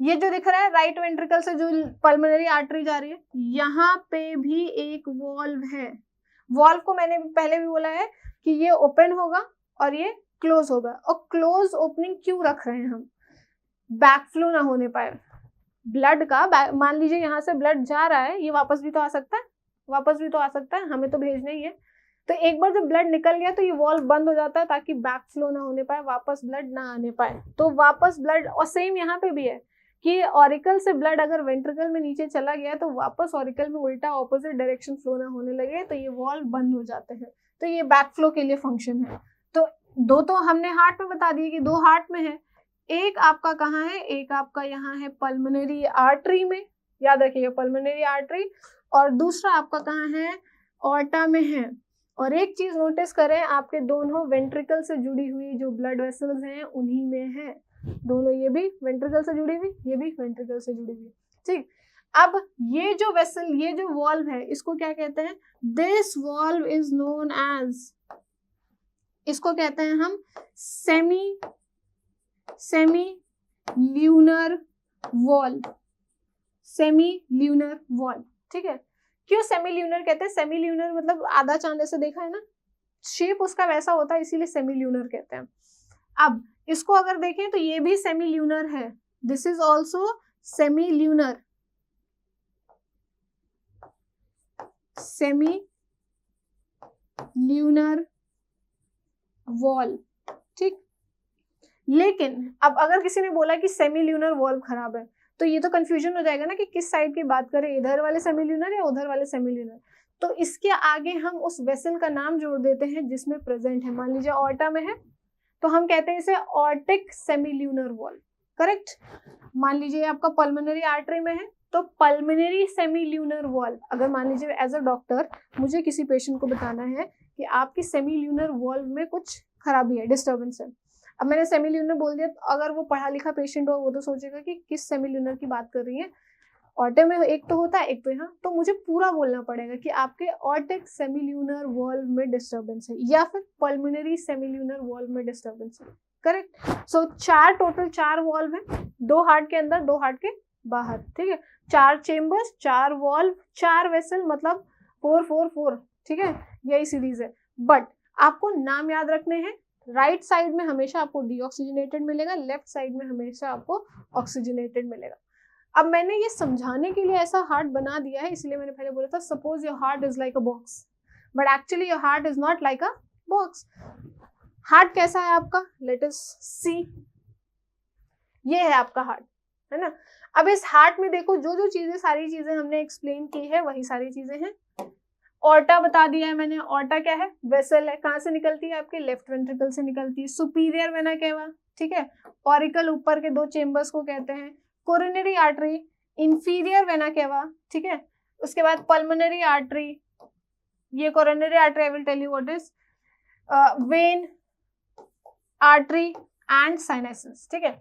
A: ये जो दिख रहा है राइट वेंट्रिकल से जो पल्मोनरी आर्टरी जा रही है, यहाँ पे भी एक वॉल्व है। वॉल्व को मैंने पहले भी बोला है कि ये ओपन होगा और ये क्लोज होगा। और क्लोज ओपनिंग क्यों रख रहे हैं हम, बैकफ्लो ना होने पाए ब्लड का। मान लीजिए यहाँ से ब्लड जा रहा है, ये वापस भी तो आ सकता है, वापस भी तो आ सकता है, हमें तो भेजना ही है। तो एक बार जब ब्लड निकल गया तो ये वॉल्व बंद हो जाता है ताकि बैकफ्लो ना होने पाए, वापस ब्लड ना आने पाए। तो वापस ब्लड, और सेम यहाँ पे भी है कि ऑरिकल से ब्लड अगर वेंट्रिकल में नीचे चला गया तो वापस ऑरिकल में उल्टा ऑपोजिट डायरेक्शन फ्लो ना होने लगे तो ये वॉल्व बंद हो जाते हैं। तो ये बैकफ्लो के लिए फंक्शन है। तो 2 तो हमने हार्ट में बता दिए कि 2 हार्ट में है, एक आपका कहाँ है, एक आपका यहाँ है पल्मोनरी आर्टरी में, याद रखिएगा पल्मोनरी आर्टरी, और दूसरा आपका कहाँ है, ऑर्टा में है। और एक चीज नोटिस करें, आपके दोनों वेंट्रिकल से जुड़ी हुई जो ब्लड वेसल्स हैं उन्हीं में है, दोनों, ये भी वेंट्रिकल से जुड़ी हुई, ये भी वेंट्रिकल से जुड़ी हुई, ठीक। अब ये जो वेसल, ये जो वॉल्व है, इसको क्या कहते हैं, this valve is known as, इसको कहते हैं हम semi lunar valve, semi lunar valve, ठीक है। क्यों सेमी ल्यूनर कहते हैं, सेमी ल्यूनर मतलब आधा चांद ऐसे देखा है ना, शेप उसका वैसा होता है, इसीलिए सेमी ल्यूनर कहते हैं। अब इसको अगर देखें तो ये भी सेमी ल्यूनर है, this is also semi lunar, semi lunar wall, ठीक। लेकिन अब अगर किसी ने बोला कि सेमी ल्यूनर वॉल्व खराब है, तो ये तो कंफ्यूजन हो जाएगा ना कि किस साइड की बात करें, इधर वाले सेमी ल्यूनर या उधर वाले सेमी ल्यूनर। तो इसके आगे हम उस वेसल का नाम जोड़ देते हैं जिसमें प्रेजेंट है। मान लीजिए ऑर्टा में है तो हम कहते हैं इसे aortic semi lunar valve, correct. मान लीजिए आपका पल्मोनरी आर्टरी में है तो पल्मोनरी सेमी ल्यूनर वॉल्व। अगर मान लीजिए एज अ डॉक्टर मुझे किसी पेशेंट को बताना है कि आपकी सेमी ल्यूनर वॉल्व में कुछ खराबी है, डिस्टर्बेंस है, अब मैंने सेमी ल्यूनर बोल दिया, तो अगर वो पढ़ा लिखा पेशेंट हो वो तो सोचेगा कि किस सेमी ल्यूनर की बात कर रही है, ऑर्टे में एक तो होता है एक तो यहाँ, तो मुझे पूरा बोलना पड़ेगा कि आपके ऑर्टिक सेमी ल्यूनर वॉल्व में डिस्टर्बेंस है या फिर पल्मोनरी सेमी ल्यूनर वॉल्व में डिस्टर्बेंस है, करेक्ट। सो टोटल 4 वॉल्व है, 2 हार्ट के अंदर 2 हार्ट के बाहर, ठीक है। 4 चेम्बर्स, 4 वॉल्व, 4 वेसल, मतलब 4 4 4, ठीक है, यही सीरीज है। बट आपको नाम याद रखने हैं, राइट साइड में हमेशा आपको डीऑक्सीजनेटेड मिलेगा, लेफ्ट साइड में हमेशा आपको ऑक्सीजनेटेड मिलेगा। अब मैंने ये समझाने के लिए ऐसा हार्ट बना दिया है, इसलिए मैंने पहले बोला था suppose your heart is like a box, but actually your heart is not like a box. Heart कैसा है आपका, लेट अस सी, ये है आपका हार्ट, है ना। अब इस हार्ट में देखो जो जो चीजें, सारी चीजें हमने एक्सप्लेन की है वही सारी चीजें हैं। ऑर्टा बता दिया है मैंने, ऑर्टा क्या है, वेसल है, कहाँ से निकलती है, आपके लेफ्ट वेंट्रिकल से निकलती है। सुपीरियर वेना केवा, ठीक है, ऑरिकल ऊपर के 2 चेम्बर्स को कहते हैं। Coronary artery, inferior vena cava, ठीक है। उसके बाद पल्मोनरी आर्टरी, ये coronary artery, I will tell you what is vein, artery and sinuses, ठीक है।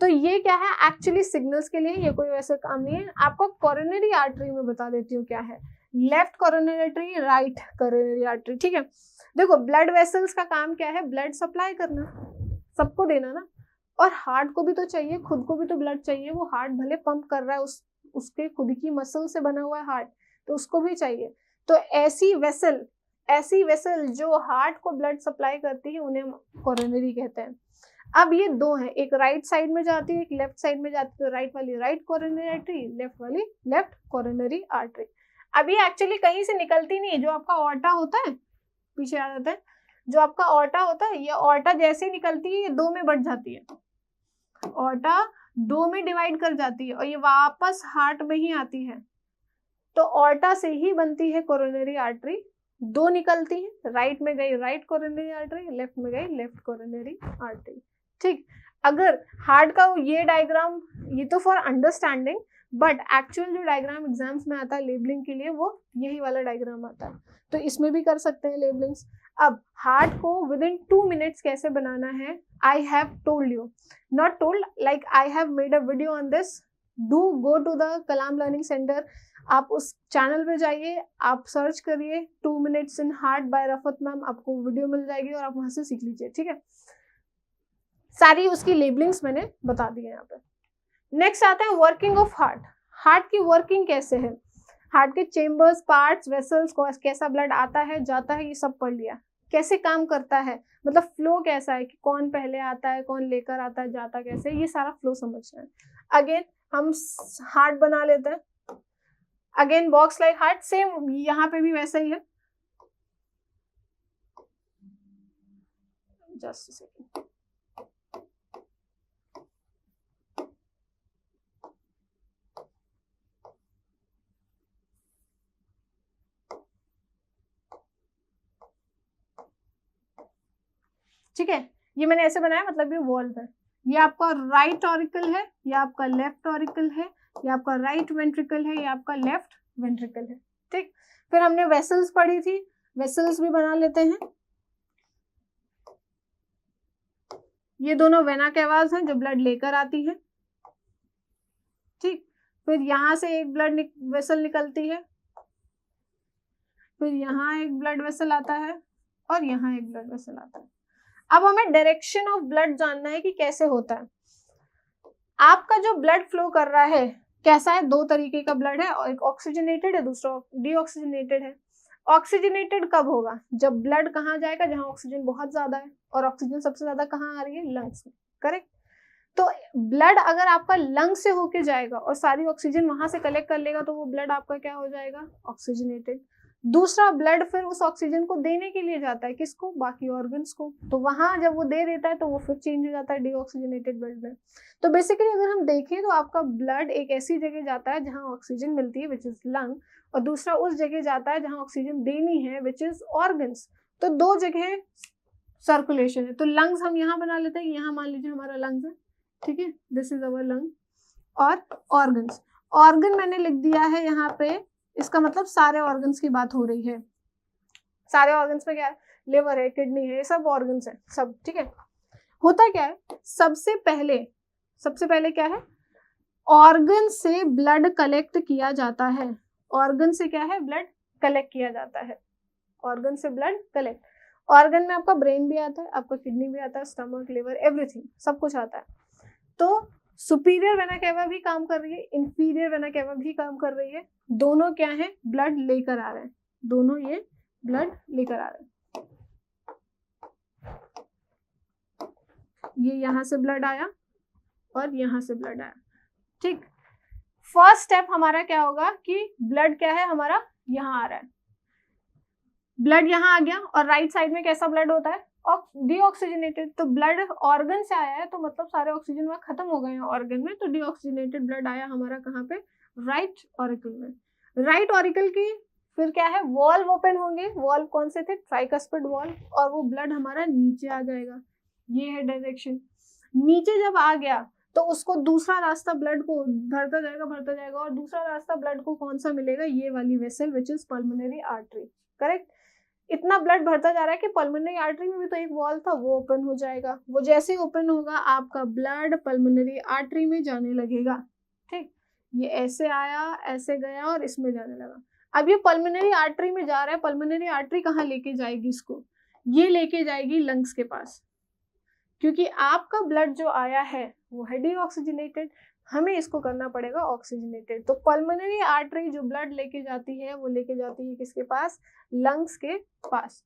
A: तो ये क्या है, एक्चुअली सिग्नल्स के लिए, ये कोई वैसे काम नहीं है। आपको कोरोनरी आर्टरी में बता देती हूँ क्या है, left coronary artery, right coronary artery, ठीक है। देखो ब्लड वेसल्स का काम क्या है, ब्लड सप्लाई करना, सबको देना ना, और हार्ट को भी तो चाहिए, खुद को भी तो ब्लड चाहिए। वो हार्ट भले पंप कर रहा है, उसके खुद की मसल से बना हुआ है हार्ट, तो उसको भी चाहिए। तो ऐसी वेसल जो हार्ट को ब्लड सप्लाई करती है उन्हें कोरोनरी कहते हैं। अब ये 2 हैं, एक राइट साइड में जाती है, एक लेफ्ट साइड में जाती है। तो राइट वाली राइट कोरोनरी आर्टरी, लेफ्ट वाली लेफ्ट कोरोनरी आर्टरी। अब ये एक्चुअली कहीं से निकलती नहीं है, जो आपका ऑर्टा होता है, पीछे आ जाता है, जो आपका ऑर्टा होता है, ये ऑर्टा जैसे निकलती है ये 2 में बढ़ जाती है, ऑर्टा 2 में डिवाइड कर जाती है और ये वापस हार्ट में ही आती है। तो ऑर्टा से ही बनती है कोरोनरी आर्टरी, 2 निकलती है, राइट में गई राइट कोरोनरी आर्टरी, लेफ्ट में गई लेफ्ट कोरोनरी आर्टरी, ठीक। अगर हार्ट का ये डायग्राम, ये तो फॉर अंडरस्टैंडिंग, बट एक्चुअल जो डायग्राम एग्जाम्स में आता है लेबलिंग के लिए, वो यही वाला डायग्राम आता है, तो इसमें भी कर सकते हैं लेबलिंग्स। अब हार्ट को विद इन 2 मिनट्स कैसे बनाना है, I have told you, not told, like I have made a video on this, do go to the Kalam learning centre, आप उस चैनल पे जाइए, आप सर्च करिए 2 minutes in heart by Rafat ma'am, आपको वीडियो मिल जाएगी और आप वहां से सीख लीजिए, ठीक है। सारी उसकी लेबलिंग्स मैंने बता दी है यहाँ पे। नेक्स्ट आता है वर्किंग ऑफ हार्ट। हार्ट की वर्किंग कैसे है, हार्ट के चेम्बर्स, पार्ट्स, वेसल्स, कैसा ब्लड आता है जाता है, ये सब पढ़ लिया। कैसे काम करता है, मतलब फ्लो कैसा है, कि कौन पहले आता है, कौन लेकर आता है, जाता कैसे, ये सारा फ्लो समझना है। अगेन हम हार्ट बना लेते हैं, again box like heart, same यहाँ पे भी वैसा ही है। जस्ट सेकेंड, ठीक है, ये मैंने ऐसे बनाया, मतलब ये वॉल्व है, ये आपका राइट ऑरिकल है, ये आपका लेफ्ट ऑरिकल है, ये आपका राइट वेंट्रिकल है, ये आपका लेफ्ट वेंट्रिकल है, ठीक। फिर हमने वेसल्स पढ़ी थी, वेसल्स भी बना लेते हैं। ये दोनों वेना केवास हैं जो ब्लड लेकर आती है, ठीक। फिर यहाँ से एक ब्लड वेसल निकलती है, फिर यहाँ एक ब्लड वेसल आता है और यहाँ एक ब्लड वेसल आता है। अब हमें डायरेक्शन ऑफ ब्लड जानना है कि कैसे होता है। आपका जो ब्लड फ्लो कर रहा है कैसा है, 2 तरीके का ब्लड है, और एक ऑक्सीजनेटेड है, दूसरा डीऑक्सीजनेटेड है। ऑक्सीजनेटेड कब होगा? जब ब्लड कहाँ जाएगा? जहाँ ऑक्सीजन बहुत ज्यादा है, और ऑक्सीजन सबसे ज्यादा कहाँ आ रही है? लंग्स में, करेक्ट। तो ब्लड अगर आपका लंग से होके जाएगा और सारी ऑक्सीजन वहां से कलेक्ट कर लेगा तो वो ब्लड आपका क्या हो जाएगा? ऑक्सीजनेटेड। दूसरा ब्लड फिर उस ऑक्सीजन को देने के लिए जाता है, किसको? बाकी ऑर्गन्स को। तो वहां जब वो दे देता है तो वो फिर चेंज हो जाता है डीऑक्सीजनेटेड ब्लड में। तो बेसिकली अगर हम देखें तो आपका ब्लड एक ऐसी जगह जाता है जहां ऑक्सीजन मिलती है विच इज लंग, और दूसरा उस जगह जाता है जहां ऑक्सीजन देनी है विच इज ऑर्गन्स। तो दो जगह सर्कुलेशन है। तो लंग्स हम यहाँ बना लेते हैं, यहाँ मान लीजिए हमारा लंग्स है, ठीक है, दिस इज अवर लंग। और ऑर्गन्स, ऑर्गन मैंने लिख दिया है यहाँ पे, इसका मतलब सारे ऑर्गन्स की बात हो रही है। सारे ऑर्गन्स में क्या है? लिवर है, किडनी है, सब ऑर्गन्स है, सब, ठीक है। होता क्या है, सबसे पहले क्या है? ऑर्गन से ब्लड कलेक्ट किया जाता है। ऑर्गन से क्या है? ब्लड कलेक्ट किया जाता है। ऑर्गन से ब्लड कलेक्ट, ऑर्गन में आपका ब्रेन भी आता है, आपका किडनी भी आता है, स्टमक, लिवर, एवरीथिंग, सब कुछ आता है। तो सुपीरियर वेना केवा भी काम कर रही है, इंफीरियर वेना केवा भी काम कर रही है। दोनों क्या है? ब्लड लेकर आ रहे हैं, दोनों ये ब्लड लेकर आ रहे हैं। ये यहां से ब्लड आया और यहां से ब्लड आया, ठीक। फर्स्ट स्टेप हमारा क्या होगा कि ब्लड क्या है हमारा? यहाँ आ रहा है, ब्लड यहाँ आ गया, और राइट साइड में कैसा ब्लड होता है? डीऑक्सीजनेटेड। तो ब्लड ऑर्गन से आया है तो मतलब सारे ऑक्सीजन वहां खत्म हो गए हैं ऑर्गन में, तो डीऑक्सीजनेटेड ब्लड आया हमारा कहाँ पे? राइट ऑरिकल में। राइट ऑरिकल की फिर क्या है? वॉल्व ओपन होंगे। वॉल्व कौन से थे? Tricuspid valve. और वो ब्लड हमारा नीचे आ जाएगा, ये है डायरेक्शन। नीचे जब आ गया तो उसको दूसरा रास्ता ब्लड को भरता जाएगा, और दूसरा रास्ता ब्लड को कौन सा मिलेगा? ये वाली vessel which is pulmonary artery, correct. इतना ब्लड भरता जा रहा है कि पल्मोनरी आर्टरी में भी तो एक वॉल था, वो ओपन हो जाएगा। वो जैसे ओपन होगा आपका ब्लड पल्मोनरी आर्टरी में जाने लगेगा, ठीक। ये ऐसे आया, ऐसे गया और इसमें जाने लगा। अब ये पल्मोनरी आर्टरी में जा रहा है, पल्मोनरी आर्टरी कहाँ लेके जाएगी इसको? ये लेके जाएगी लंग्स के पास, क्योंकि आपका ब्लड जो आया है वो है डीऑक्सीजनेटेड, हमें इसको करना पड़ेगा ऑक्सीजनेटेड। तो पल्मोनरी आर्टरी जो ब्लड लेके जाती है वो लेके जाती है किसके पास? लंग्स के पास,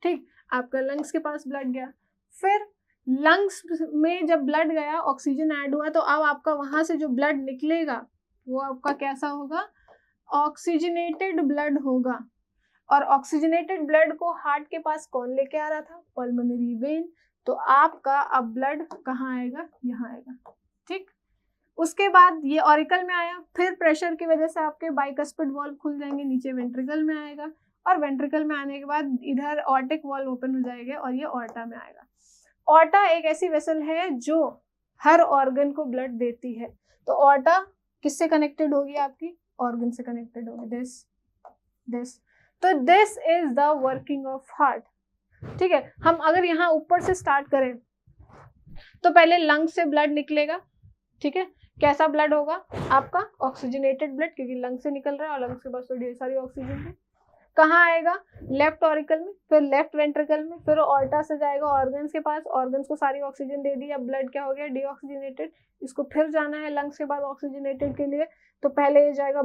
A: ठीक। आपका लंग्स के पास ब्लड गया, फिर लंग्स में जब ब्लड गया, ऑक्सीजन ऐड हुआ, तो अब आपका वहां से जो ब्लड निकलेगा वो आपका कैसा होगा? ऑक्सीजनेटेड ब्लड होगा। और ऑक्सीजनेटेड ब्लड को हार्ट के पास कौन लेके आ रहा था? Pulmonary vein. तो आपका अब ब्लड कहाँ आएगा? यहाँ आएगा, ठीक। उसके बाद ये ऑरिकल में आया, फिर प्रेशर की वजह से आपके बाइकस्पिड वॉल्व खुल जाएंगे, नीचे वेंट्रिकल में आएगा, और वेंट्रिकल में आने के बाद इधर ऑर्टिक वॉल्व ओपन हो जाएगा और ये ऑर्टा में आएगा। ऑर्टा एक ऐसी वेसल है जो हर ऑर्गन को ब्लड देती है। तो ऑर्टा किससे कनेक्टेड होगी? आपकी ऑर्गन से कनेक्टेड होगी, दिस। तो this is the working of heart, ठीक है। हम अगर यहाँ ऊपर से स्टार्ट करें तो पहले लंग से ब्लड निकलेगा, ठीक है। कैसा ब्लड होगा? आपका ऑक्सीजनेटेड ब्लड, क्योंकि लंग से निकल रहा है और लंग्स के पास तो ढेर सारी ऑक्सीजन है। कहाँ आएगा? लेफ्ट ऑरिकल में, फिर लेफ्ट वेंट्रिकल में, फिर ऑर्टा से जाएगा ऑर्गन्स के पास, ऑर्गन्स को सारी ऑक्सीजन दे दी, अब ब्लड क्या हो गया? डीऑक्सीजनेटेड। इसको फिर जाना है लंग्स के बाद ऑक्सीजनेटेड के लिए, तो पहले ये जाएगा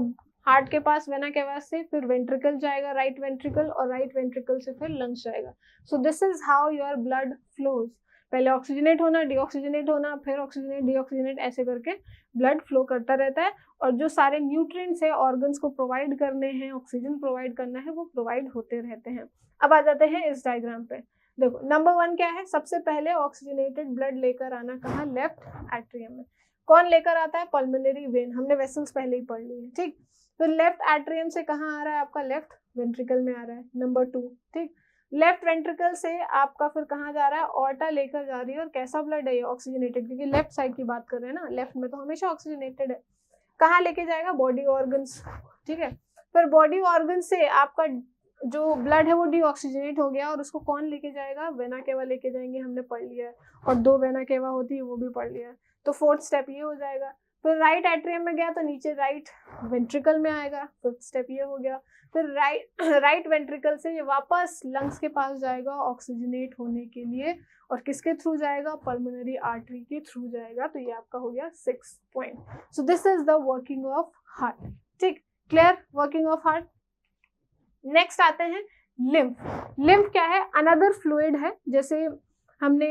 A: हार्ट के पास वेना केवा से, फिर वेंट्रिकल जाएगा, राइट वेंट्रिकल, और राइट वेंट्रिकल से फिर लंग्स जाएगा। सो this is how your blood flows. पहले ऑक्सीजनेट होना, डीऑक्सीजनेट होना, फिर ऑक्सीजनेट, डीऑक्सीजनेट, ऐसे करके ब्लड फ्लो करता रहता है। और जो सारे न्यूट्रिएंट्स है ऑर्गन्स को प्रोवाइड करने हैं, ऑक्सीजन प्रोवाइड करना है, वो प्रोवाइड होते रहते हैं। अब आ जाते हैं इस डायग्राम पे। देखो नंबर 1 क्या है? सबसे पहले ऑक्सीजनेटेड ब्लड लेकर आना कहाँ? लेफ्ट एट्रियम में। कौन लेकर आता है? Pulmonary vein. हमने वेसल्स पहले ही पढ़ ली है, ठीक। फिर लेफ्ट एट्रियम से कहाँ आ रहा है? आपका लेफ्ट वेंट्रिकल में आ रहा है, नंबर 2, ठीक। लेफ्ट वेंट्रिकल से आपका फिर कहाँ जा रहा है? ऑर्टा लेकर जा रही है। और कैसा ब्लड है ये? ऑक्सीजनेटेड, क्योंकि लेफ्ट साइड की बात कर रहे हैं ना, लेफ्ट में तो हमेशा ऑक्सीजनेटेड है। कहाँ लेके जाएगा? बॉडी ऑर्गन्स, ठीक है। फिर बॉडी ऑर्गन से आपका जो ब्लड है वो डीऑक्सीजनेट हो गया, और उसको कौन लेके जाएगा? वेना केवा लेके जाएंगे, हमने पढ़ लिया है। और 2 वेना केवा होती है, वो भी पढ़ लिया है। तो 4th स्टेप ये हो जाएगा। फिर राइट एट्रियम में गया तो नीचे राइट वेंट्रिकल में आएगा, 5th स्टेप ये हो गया। फिर राइट वेंट्रिकल से ये वापस लंग्स के पास जाएगा ऑक्सीजनेट होने के लिए, और किसके थ्रू जाएगा? पल्मोनरी आर्टरी के थ्रू जाएगा। तो ये आपका हो गया 6th point. So this is the working of heart, ठीक। Clear? Working of heart, next आते हैं लिम्फ। लिम्फ क्या है? अनदर फ्लूइड है। जैसे हमने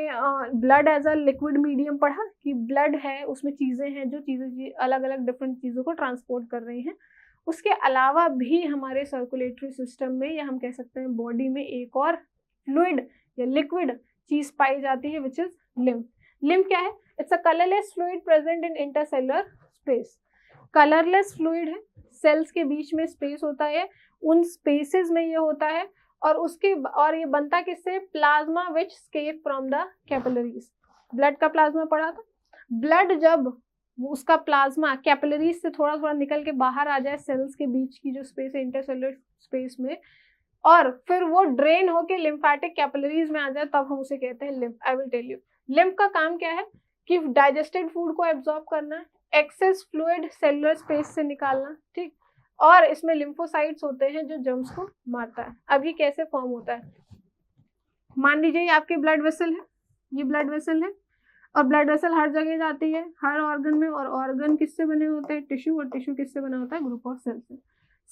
A: blood as a liquid medium पढ़ा कि ब्लड है, उसमें चीजें हैं जो चीजें अलग अलग डिफरेंट चीजों को ट्रांसपोर्ट कर रही हैं। उसके अलावा भी हमारे सर्कुलेटरी सिस्टम में, या हम कह सकते हैं बॉडी में, एक और फ्लूइड या लिक्विड चीज पाई जाती है, विच इज लिम्फ। लिम्फ क्या है? It's a colourless fluid present in intercellular space. Colourless fluid है, सेल्स के बीच में स्पेस होता है, उन स्पेसेस में ये होता है, और ये बनता किससे? Plasma which escape from the capillaries. Blood का प्लाज्मा पढ़ा था। ब्लड जब उसका प्लाज्मा कैपिलरीज से थोड़ा थोड़ा निकल के बाहर आ जाए सेल्स के बीच की जो स्पेस है इंटरसेलुलर स्पेस में, और फिर वो ड्रेन होके लिम्फेटिक कैपिलरीज में आ जाए, तब हम उसे कहते हैं lymph. I will tell you. Lymph का काम क्या है? कि डाइजेस्टेड फूड को एब्जॉर्ब करना, एक्सेस फ्लूइड सेलुलर स्पेस से निकालना, ठीक। और इसमें लिम्फोसाइट्स होते हैं जो जर्म्स को मारता है। अब ये कैसे फॉर्म होता है? मान लीजिए ये आपके ब्लड वेसल है, ये ब्लड वेसल है, और ब्लड वेसल हर जगह जाती है, हर ऑर्गन में, और ऑर्गन किससे बने होते हैं? टिश्यू, और टिश्यू किससे बना होता है? ग्रुप ऑफ सेल से।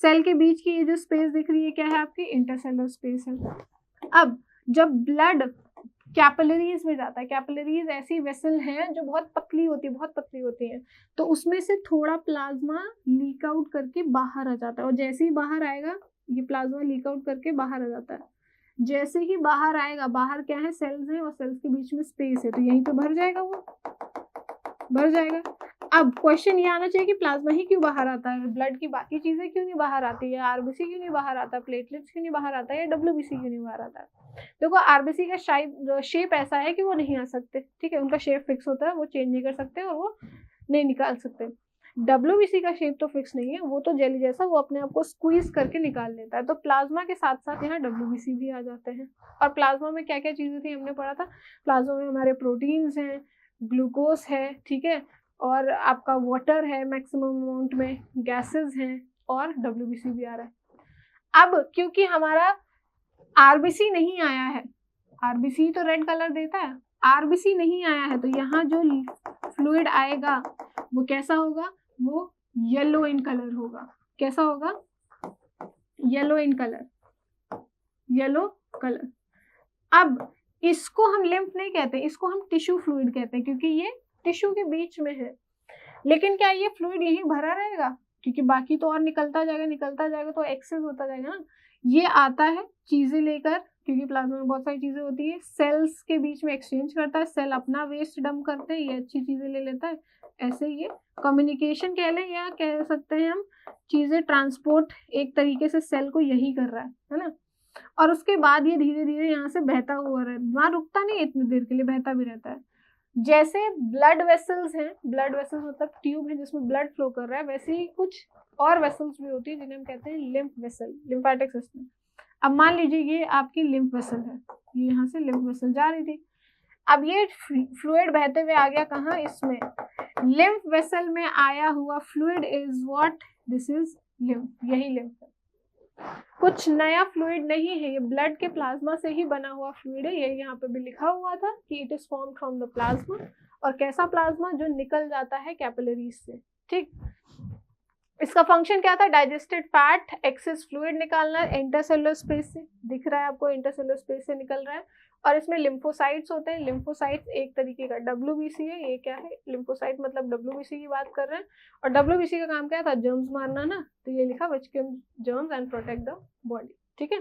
A: सेल के बीच की ये जो स्पेस दिख रही है क्या है आपकी? इंटरसेलुलर स्पेस है। अब जब ब्लड कैपिलरीज में जाता है, कैपिलरीज ऐसी वेसल हैं जो बहुत पतली होती है, तो उसमें से थोड़ा प्लाज्मा लीक आउट करके बाहर आ जाता है, और जैसे ही बाहर आएगा ये प्लाज्मा लीक आउट करके बाहर आ जाता है। जैसे ही बाहर आएगा, बाहर क्या है? सेल्स है, और सेल्स के बीच में स्पेस है, तो यहीं पे भर जाएगा, वो भर जाएगा। अब क्वेश्चन ये आना चाहिए कि प्लाज्मा ही क्यों बाहर आता है? ब्लड की बाकी चीजें क्यों नहीं बाहर आती है? आरबीसी क्यों नहीं बाहर आता? प्लेटलेट्स क्यों नहीं बाहर आता है? या डब्ल्यूबीसी क्यों नहीं बाहर आता है? देखो, आरबीसी का शेप ऐसा है कि वो नहीं आ सकते, ठीक है, उनका शेप फिक्स होता है, वो चेंज नहीं कर सकते और वो नहीं निकाल सकते। डब्ल्यूबीसी का शेप तो फिक्स नहीं है, वो तो जेली जैसा, वो अपने आप को स्क्वीज करके निकाल लेता है। तो प्लाज्मा के साथ साथ यहाँ डब्ल्यूबीसी भी आ जाते हैं। और प्लाज्मा में क्या क्या चीजें थी हमने पढ़ा था? प्लाज्मा में हमारे प्रोटीन्स हैं, ग्लूकोज है, ठीक है, और आपका वाटर है मैक्सिमम अमाउंट में, गैसेस हैं, और डब्ल्यूबीसी भी आ रहा है। अब क्योंकि हमारा आरबीसी नहीं आया है, आरबीसी तो रेड कलर देता है, आरबीसी नहीं आया है, तो यहाँ जो फ्लूइड आएगा वो कैसा होगा? वो येलो इन कलर होगा। कैसा होगा? Yellow in colour, yellow colour. अब इसको हम लिम्फ नहीं कहते, इसको हम टिश्यू फ्लूइड कहते हैं, क्योंकि ये टिश्यू के बीच में है। लेकिन क्या ये फ्लूइड यहीं भरा रहेगा? क्योंकि बाकी तो और निकलता जाएगा तो एक्सेस होता जाएगा ना। ये आता है चीजें लेकर, क्योंकि प्लाज्मा में बहुत सारी चीजें होती है, सेल्स के बीच में एक्सचेंज करता है, सेल अपना वेस्ट डंप करते हैं, ये अच्छी चीजें ले लेता है। ऐसे ये कम्युनिकेशन कह लें, या कह सकते हैं हम चीजें ट्रांसपोर्ट एक तरीके से सेल को यही कर रहा है ना। और उसके बाद ये धीरे धीरे यहाँ से बहता हुआ रहता, वहां रुकता नहीं है इतनी देर के लिए, बहता भी रहता है। जैसे ब्लड वेसल्स हैं, ब्लड वेसल्स मतलब ट्यूब है जिसमें ब्लड फ्लो कर रहा है, वैसे ही कुछ और वेसल्स भी होती है जिन्हें हम कहते हैं लिम्फ वेसल, लिम्फेटिक सिस्टम। अब मान लीजिए ये आपकी लिम्फ वेसल है, ये यहाँ से लिम्फ वेसल जा रही थी। अब ये फ्लूइड बहते हुए आ गया कहाँ? इसमें लिम्फ वेसल में आया हुआ fluid is what? This is lymph, यही लिम्फ है। कुछ नया फ्लूइड नहीं है, ये ब्लड के प्लाज्मा से ही बना हुआ फ्लूइड है। ये यहाँ पे भी लिखा हुआ था कि it is formed from the plasma. और कैसा प्लाज्मा? जो निकल जाता है कैपिलरीज से, ठीक। इसका फंक्शन क्या था? डाइजेस्टेड फैट, एक्सेस फ्लूइड निकालना इंटरसेलुलर स्पेस से। दिख रहा है आपको, इंटरसेलुलर स्पेस से निकल रहा है। और इसमें लिम्फोसाइट्स होते हैं। लिम्फोसाइट्स एक तरीके का डब्ल्यूबीसी है। ये क्या है? लिम्फोसाइट मतलब डब्ल्यूबीसी की बात कर रहे हैं। और डब्ल्यूबीसी का काम क्या था? जर्म्स मारना ना, तो ये लिखा which kill germs and protect the body, ठीक है।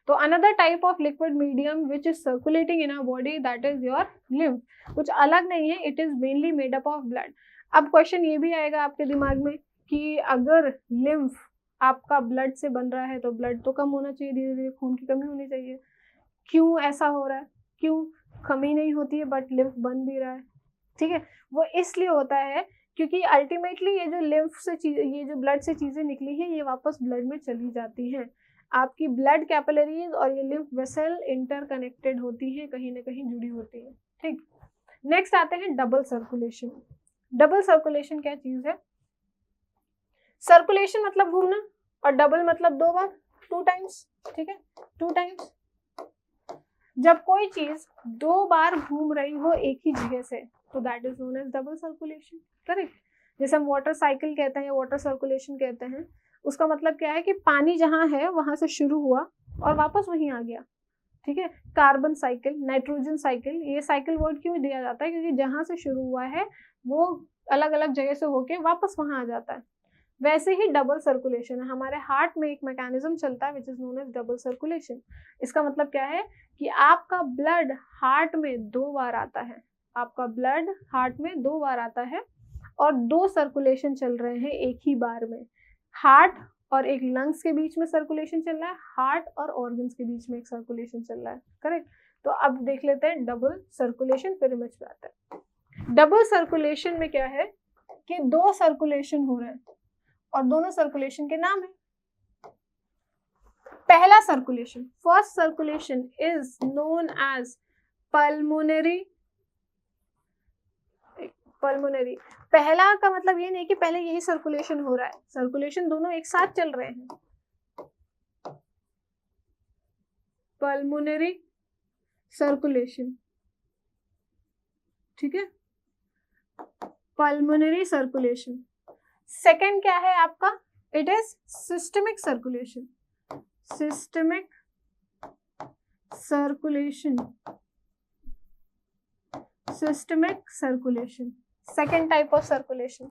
A: तो another type of liquid medium which is circulating in our body, that is your lymph. कुछ अलग नहीं है, it is mainly made up of blood. अब क्वेश्चन ये भी आएगा आपके दिमाग में कि अगर लिम्फ आपका ब्लड से बन रहा है तो ब्लड तो कम होना चाहिए, धीरे धीरे खून की कमी होनी चाहिए। क्यों ऐसा हो रहा है? क्यों कमी नहीं होती है बट लिम्फ बन भी रहा है? ठीक है, वो इसलिए होता है क्योंकि अल्टीमेटली ये जो लिम्फ से ये जो ब्लड से चीजें निकली है, ये वापस ब्लड में चली जाती हैं। आपकी ब्लड कैपिलरीज और ये लिम्फ वेसल इंटरकनेक्टेड होती हैं, कहीं ना कहीं जुड़ी होती है, ठीक। नेक्स्ट आते हैं डबल सर्कुलेशन। डबल सर्कुलेशन क्या चीज है? सर्कुलेशन मतलब घूमना, और डबल मतलब दो बार, 2 टाइम्स, ठीक है, 2 टाइम्स। जब कोई चीज 2 बार घूम रही हो एक ही जगह से, तो that is known as double circulation, correct. जैसे हम वाटर साइकिल कहते हैं या वाटर सर्कुलेशन कहते हैं, उसका मतलब क्या है कि पानी जहाँ है वहां से शुरू हुआ और वापस वहीं आ गया, ठीक है। कार्बन साइकिल, नाइट्रोजन साइकिल, ये साइकिल वर्ड क्यों दिया जाता है, क्योंकि जहां से शुरू हुआ है वो अलग अलग जगह से होके वापस वहां आ जाता है। वैसे ही डबल सर्कुलेशन है, हमारे हार्ट में एक मैकेनिज्म चलता है which is known as double circulation. इसका मतलब क्या है कि आपका ब्लड हार्ट में 2 बार आता है, आपका ब्लड हार्ट में 2 बार आता है और 2 सर्कुलेशन चल रहे हैं एक ही बार में। हार्ट और एक लंग्स के बीच में सर्कुलेशन चल रहा है, हार्ट और ऑर्गन्स के बीच में एक सर्कुलेशन चल रहा है, करेक्ट। तो अब देख लेते हैं डबल सर्कुलेशन, फिर इमेज पे आता है। डबल सर्कुलेशन में क्या है कि 2 सर्कुलेशन हो रहे हैं और दोनों सर्कुलेशन के नाम है। पहला circulation, first circulation is known as pulmonary. Pulmonary, पहला का मतलब ये नहीं कि पहले यही सर्कुलेशन हो रहा है, सर्कुलेशन दोनों एक साथ चल रहे हैं। पल्मोनरी सर्कुलेशन, ठीक है, पल्मोनरी सर्कुलेशन। सेकेंड क्या है आपका, it is systemic circulation. Systemic circulation, systemic circulation, second type of circulation.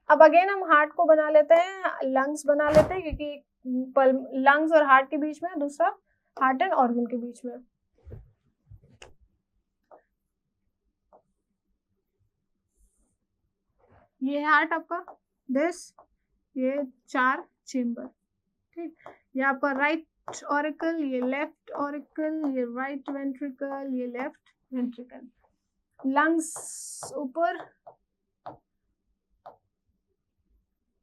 A: अब अगेन हम हार्ट को बना लेते हैं, लंग्स बना लेते हैं, क्योंकि लंग्स और हार्ट के बीच में, दूसरा हार्ट एंड ऑर्गन के बीच में। ये है हार्ट आपका, दिस, ये 4 चेम्बर, ठीक। ये आपका राइट ऑरिकल, ये लेफ्ट ऑरिकल, ये राइट वेंट्रिकल, ये लेफ्ट वेंट्रिकल। लंग्स ऊपर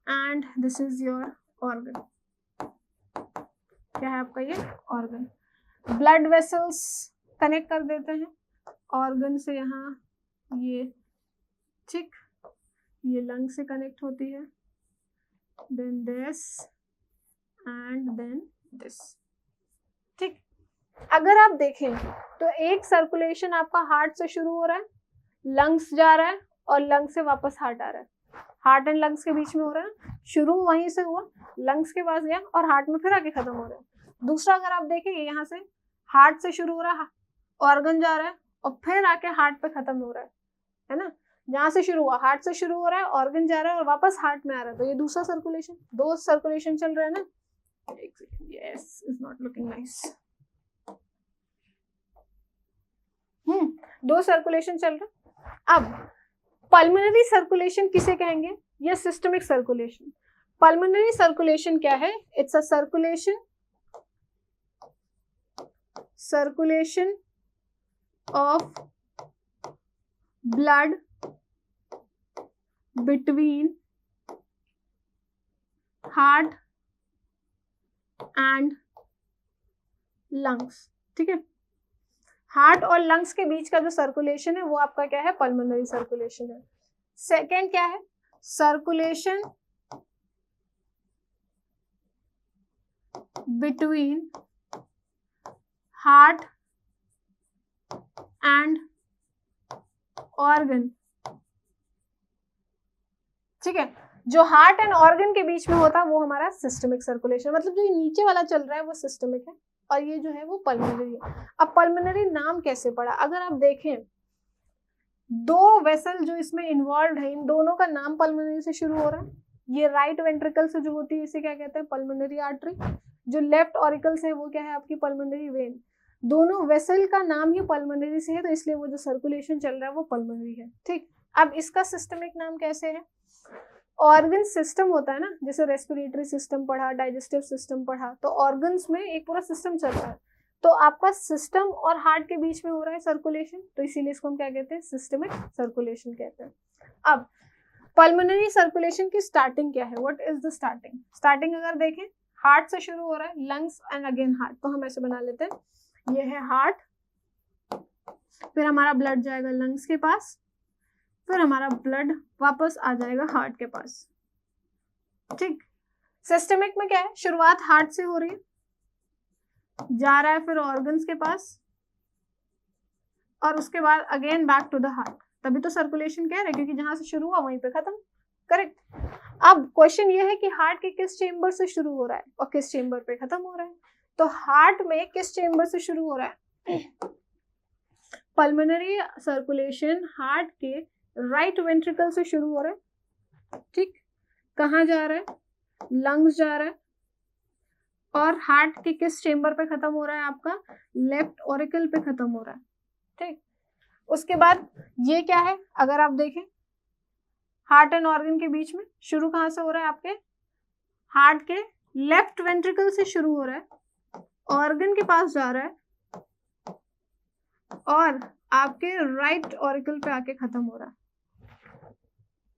A: and this is your organ. क्या है आपका ये ऑर्गन। ब्लड वेसल्स कनेक्ट कर देते हैं ऑर्गन से, यहाँ ये, ठीक, ये लंग से कनेक्ट होती है, then this and then this, ठीक। अगर आप देखें तो एक सर्कुलेशन आपका हार्ट से शुरू हो रहा है, लंग्स जा रहा है और लंग से वापस हार्ट आ रहा है, हार्ट एंड लंग्स के बीच में हो रहा है, शुरू वहीं से हुआ, लंग्स के पास गया और हार्ट में फिर आके खत्म हो रहा है। दूसरा अगर आप देखें, यहाँ से हार्ट से शुरू हो रहा है, ऑर्गन जा रहा है और फिर आके हार्ट पे खत्म हो रहा है ना। जहाँ से शुरू हुआ, हार्ट से शुरू हो रहा है, ऑर्गन जा रहा है और वापस हार्ट में आ रहा है, तो ये दूसरा सर्कुलेशन, 2 सर्कुलेशन चल रहा है ना। Yes, is not looking nice. 2 circulation चल रहा है। अब पल्मोनरी सर्कुलेशन किसे कहेंगे, या सिस्टमिक सर्कुलेशन। पल्मोनरी सर्कुलेशन क्या है, it's a circulation of blood between heart and lungs, ठीक है। हार्ट और लंग्स के बीच का जो सर्कुलेशन है वो आपका क्या है, पल्मोनरी सर्कुलेशन है। सेकेंड क्या है, circulation between heart and organ, ठीक है। जो हार्ट एंड ऑर्गन के बीच में होता है वो हमारा सिस्टमिक सर्कुलेशन, मतलब जो नीचे वाला चल रहा है वो सिस्टमिक है और ये जो है वो पल्मोनरी है। अब पल्मोनरी नाम कैसे पड़ा, अगर आप देखें 2 वेसल जो इसमें इन्वॉल्व है, इन दोनों का नाम पल्मोनरी से शुरू हो रहा है। ये राइट वेंट्रिकल से जो होती है इसे क्या कहते हैं, पल्मोनरी आर्टरी। जो लेफ्ट ऑरिकल से है वो क्या है, आपकी पल्मोनरी वेन। दोनों वेसल का नाम ही पल्मोनरी से है, तो इसलिए वो जो सर्कुलेशन चल रहा है वो पल्मोनरी है, ठीक। अब इसका सिस्टमिक नाम कैसे है, ऑर्गन सिस्टम होता है ना, जैसे रेस्पिरेटरी सिस्टम पढ़ा, डाइजेस्टिव सिस्टम पढ़ा, तो ऑर्गन्स में एक पूरा सिस्टम चल रहा है, तो आपका सिस्टम और हार्ट के बीच में हो रहा है सर्कुलेशन, तो इसीलिए इसको हम क्या कहते हैं, सिस्टमिक सर्कुलेशन कहते हैं। अब पल्मोनरी सर्कुलेशन की स्टार्टिंग क्या है, what is the starting. Starting अगर देखें, हार्ट से शुरू हो रहा है, लंग्स एंड अगेन हार्ट, तो हम ऐसे बना लेते हैं, ये है हार्ट, फिर हमारा ब्लड जाएगा लंग्स के पास, फिर हमारा ब्लड वापस आ जाएगा हार्ट के पास, ठीक। सिस्टमिक में क्या है, शुरुआत हार्ट से हो रही है, जा रहा है फिर ऑर्गन्स के पास और उसके बाद again back to the heart, तभी तो सर्कुलेशन कह रहे हैं, क्योंकि जहां से शुरू हुआ वहीं पे खत्म, करेक्ट। अब क्वेश्चन ये है कि हार्ट के किस चेंबर से शुरू हो रहा है और किस चेंबर पे खत्म हो रहा है। तो हार्ट में किस चेंबर से शुरू हो रहा है? पल्मोनरी सर्कुलेशन हार्ट के राइट वेंट्रिकल से शुरू हो रहा है, ठीक। कहाँ जा रहा है? लंग्स जा रहा है। और हार्ट के किस चेंबर पे खत्म हो रहा है? आपका लेफ्ट ऑरिकल पे खत्म हो रहा है, ठीक। उसके बाद ये क्या है? अगर आप देखें हार्ट एंड ऑर्गन के बीच में शुरू कहाँ से हो रहा है? आपके हार्ट के लेफ्ट वेंट्रिकल से शुरू हो रहा है, ऑर्गन के पास जा रहा है और आपके राइट ऑरिकल पे आके खत्म हो रहा है,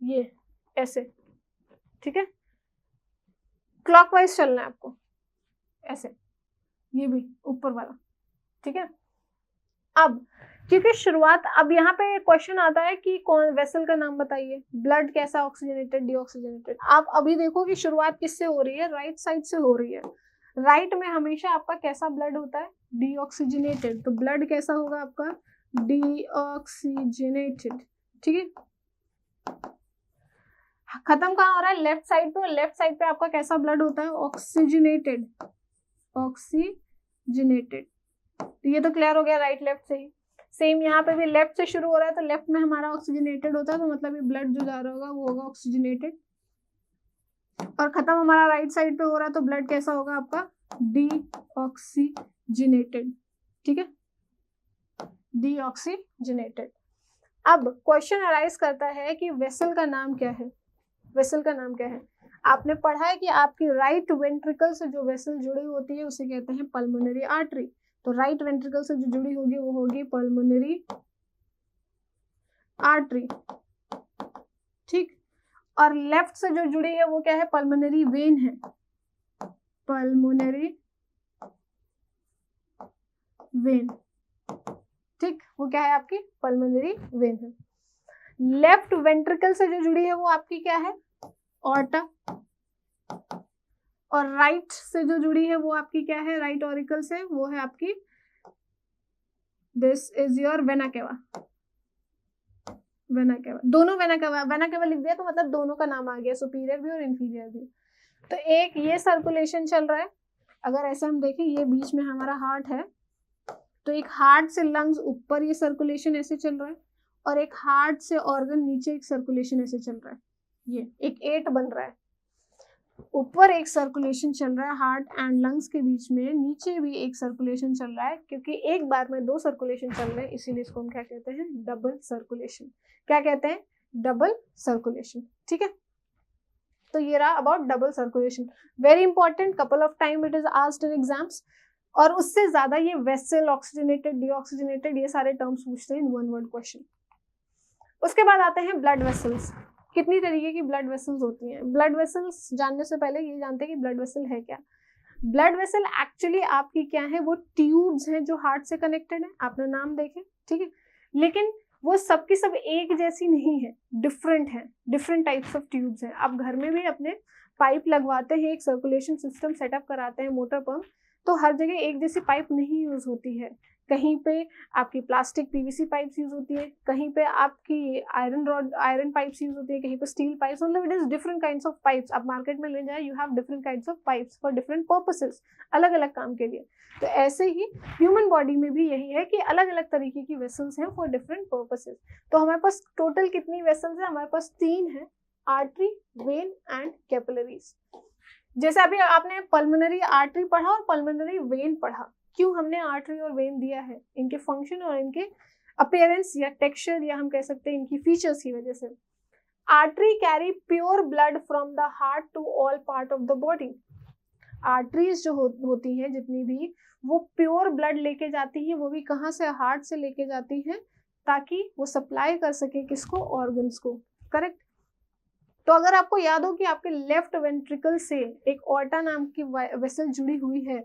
A: ये ऐसे, ठीक है। क्लॉकवाइज चलना है आपको, ऐसे, ये भी ऊपर वाला, ठीक है। अब क्योंकि शुरुआत, अब यहाँ पे क्वेश्चन आता है कि कौन वेसल का नाम बताइए, ब्लड कैसा ऑक्सीजनेटेड डीऑक्सीजनेटेड। आप अभी देखो कि शुरुआत किससे हो रही है? राइट साइड से हो रही है। राइट में हमेशा आपका कैसा ब्लड होता है? डीऑक्सीजनेटेड। तो ब्लड कैसा होगा आपका? डीऑक्सीजनेटेड, ठीक है। खत्म कहाँ हो रहा है? लेफ्ट साइड पे। लेफ्ट साइड पे आपका कैसा ब्लड होता है? Oxygenated, oxygenated. ये तो क्लियर हो गया राइट लेफ्ट से ही। सेम यहाँ पे भी लेफ्ट से शुरू हो रहा है तो लेफ्ट में हमारा ऑक्सीजनेटेड होता है, तो मतलब ये ब्लड जो जा रहा होगा वो होगा ऑक्सीजनेटेड। और खत्म हमारा राइट साइड पे हो रहा है तो ब्लड कैसा होगा आपका? डीऑक्सीजनेटेड, ठीक है, डीऑक्सीजनेटेड। अब क्वेश्चन अराइज करता है कि वेसल का नाम क्या है? वेसल का नाम क्या है? आपने पढ़ा है कि आपकी राइट वेंट्रिकल से जो वेसल जुड़ी होती है उसे कहते हैं पल्मोनरी आर्टरी। तो राइट वेंट्रिकल से जो जुड़ी होगी वो होगी पल्मोनरी आर्टरी, ठीक। और लेफ्ट से जो जुड़ी है वो क्या है? पल्मोनरी वेन है, पल्मोनरी वेन, ठीक। वो क्या है? आपकी पल्मोनरी वेन है। लेफ्ट वेंट्रिकल से जो जुड़ी है वो आपकी क्या है? ऑर्टा। और राइट से जो जुड़ी है वो आपकी क्या है? राइट ऑरिकल से, वो है आपकी, this is your vena cava. Vena cava, दोनों वेना केवा, वेना केवा लिख दिया तो मतलब दोनों का नाम आ गया, सुपीरियर भी और इंफीरियर भी। तो एक ये सर्कुलेशन चल रहा है, अगर ऐसे हम देखें ये बीच में हमारा हार्ट है, तो एक हार्ट से लंग्स ऊपर ये सर्कुलेशन ऐसे चल रहा है, और एक हार्ट से ऑर्गन नीचे एक सर्कुलेशन ऐसे चल रहा है, ये एक 8 बन रहा है। ऊपर एक सर्कुलेशन चल रहा है हार्ट एंड लंग्स के बीच में, नीचे भी एक सर्कुलेशन चल रहा है, क्योंकि एक बार में 2 सर्कुलेशन चल रहे हैं, इसीलिए इसको हम क्या कहते हैं? Double circulation. क्या कहते हैं? डबल सर्कुलेशन, ठीक है। तो ये रहा about double circulation, very important, couple of time it is asked in exams. और उससे ज्यादा ये वेसल, ऑक्सीजनेटेड, डीऑक्सीजनेटेड, ये सारे टर्म्स पूछते हैं इन वन वर्ड क्वेश्चन। उसके बाद आते हैं ब्लड वेसल्स। कितनी तरीके की ब्लड वेसल्स होती हैं? ब्लड वेसल्स जानने से पहले ये जानते हैं कि ब्लड वेसल है क्या। ब्लड वेसल एक्चुअली आपकी क्या है? वो ट्यूब्स हैं जो हार्ट से कनेक्टेड है, आपने नाम देखे, ठीक है। लेकिन वो सबकी सब एक जैसी नहीं है, डिफरेंट है, डिफरेंट टाइप्स ऑफ ट्यूब्स हैं। आप घर में भी अपने पाइप लगवाते हैं, एक सर्कुलेशन सिस्टम सेटअप कराते हैं, मोटर पंप, तो हर जगह एक जैसी पाइप नहीं यूज होती है। कहीं पे आपकी प्लास्टिक पीवीसी पाइप्स यूज होती है, कहीं पे आपकी iron rod, iron pipes use होती है, कहीं पे स्टील पाइप्स, मतलब it is different kinds of pipes. आप मार्केट में ले जाए, you have different kinds of pipes for different purposes, अलग अलग काम के लिए। तो ऐसे ही ह्यूमन बॉडी में भी यही है कि अलग अलग तरीके की वेसल्स हैं फॉर डिफरेंट पर्पसेस। तो हमारे पास टोटल कितनी वेसल्स है? हमारे पास 3 है, आर्टरी, वेन एंड कैपिलरीज। जैसे अभी आपने पल्मोनरी आर्टरी पढ़ा और पल्मोनरी वेन पढ़ा, क्यों हमने आर्टरी और वेन दिया है? इनके फंक्शन और इनके अपीयरेंस या टेक्सचर, या हम कह सकते हैं इनकी फीचर्स की वजह से। Artery carry pure blood from the heart to all part of the body. Arteries जो होती हैं जितनी भी, वो प्योर ब्लड लेके जाती है, वो भी कहाँ से? हार्ट से लेके जाती है, ताकि वो सप्लाई कर सके किसको? ऑर्गन्स को, करेक्ट। तो अगर आपको याद हो कि आपके लेफ्ट वेंट्रिकल से एक ऑर्टा नाम की वेसल जुड़ी हुई है,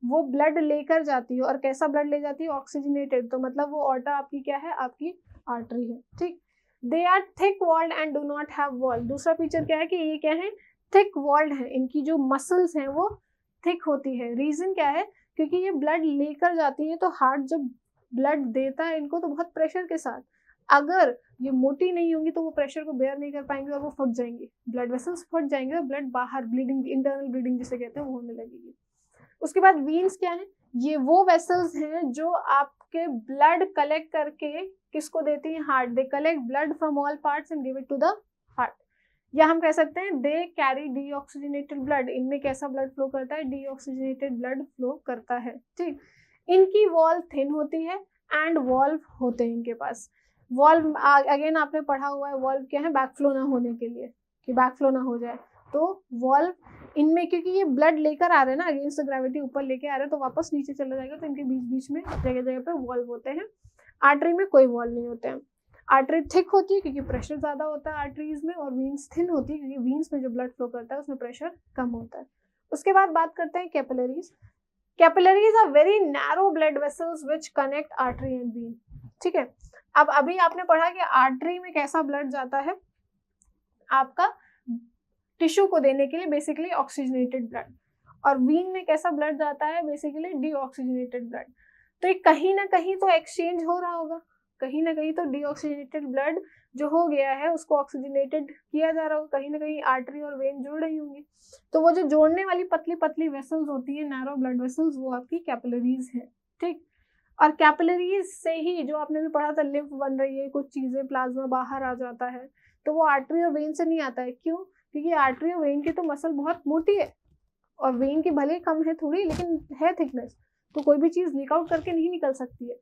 A: वो ब्लड लेकर जाती है, और कैसा ब्लड ले जाती है? ऑक्सीजनेटेड। तो मतलब वो ऑर्टा आपकी क्या है? आपकी आर्टरी है, ठीक। They are thick walled and do not have wall. दूसरा फीचर क्या है कि ये क्या है? थिक वॉल्ड है, इनकी जो मसल्स हैं वो थिक होती है। रीजन क्या है? क्योंकि ये ब्लड लेकर जाती है, तो हार्ट जब ब्लड देता है इनको तो बहुत प्रेशर के साथ, अगर ये मोटी नहीं होंगी तो वो प्रेशर को बेयर नहीं कर पाएंगे और वो फट जाएंगी, ब्लड वेसल्स फट जाएंगे और ब्लड बाहर, ब्लीडिंग, इंटरनल ब्लीडिंग जिसे कहते हैं, वो होने लगेगी। उसके बाद वीन्स क्या है? ये वो वेसल्स हैं जो आपके ब्लड कलेक्ट करके किसको देती हैं? Heart. They collect blood from all parts and give it to the heart. या हम कह सकते हैं दे कैरी डीऑक्सीजनेटेड ब्लड। इनमें कैसा ब्लड फ्लो करता है? डीऑक्सीजनेटेड ब्लड फ्लो करता है, ठीक। इनकी वॉल थिन होती है एंड वॉल्व होते हैं इनके पास। वॉल्व अगेन आपने पढ़ा हुआ है, वॉल्व क्या है? बैकफ्लो ना होने के लिए, कि बैकफ्लो ना हो जाए, तो वॉल्व इनमें, क्योंकि ये ब्लड लेकर आ रहे हैं ना अगेंस्ट ग्रेविटी, ऊपर लेके आ रहे हैं, तो वापस नीचे चला जाएगा, तो इनके बीच बीच में जगह जगह पे वॉल्व होते हैं। आर्टरी में कोई वॉल्व नहीं होते हैं। आर्टरी थिक होती है क्योंकि प्रेशर ज्यादा होता है आर्टरीज में, और वीन्स थिन होती है क्योंकि वीन्स में जो ब्लड फ्लो करता है उसमें प्रेशर कम होता है। उसके बाद बात करते हैं capillaries. Capillaries are very narrow blood vessels which connect artery and vein, ठीक है। अब अभी आपने पढ़ा कि आर्टरी में कैसा ब्लड जाता है? आपका टिश्यू को देने के लिए बेसिकली ऑक्सीजनेटेड ब्लड, और वीन में कैसा ब्लड जाता है? Basically deoxygenated blood. तो ये कहीं ना कहीं तो एक्सचेंज हो रहा होगा, कहीं ना कहीं तो डीऑक्सीजनेटेड ब्लड जो हो गया है उसको ऑक्सीजनेटेड किया जा रहा होगा, कहीं ना कहीं आर्टरी और वेन जुड़ रही होंगी। तो वो जो जोड़ने वाली पतली पतली वेसल्स होती है, नैरो ब्लड वेसल्स, वो आपकी कैपिलरीज है, ठीक। और कैपिलरीज से ही जो आपने भी पढ़ा था लिम्फ बन रही है, कुछ चीजें, प्लाज्मा बाहर आ जाता है, तो वो आर्टरी और वेन से नहीं आता है। क्यों? क्योंकि आर्टरी और वेन की तो मसल बहुत मोटी है, और वेन की भले कम है थोड़ी, लेकिन है थिकनेस, तो कोई भी चीज लीक आउट करके नहीं निकल सकती है।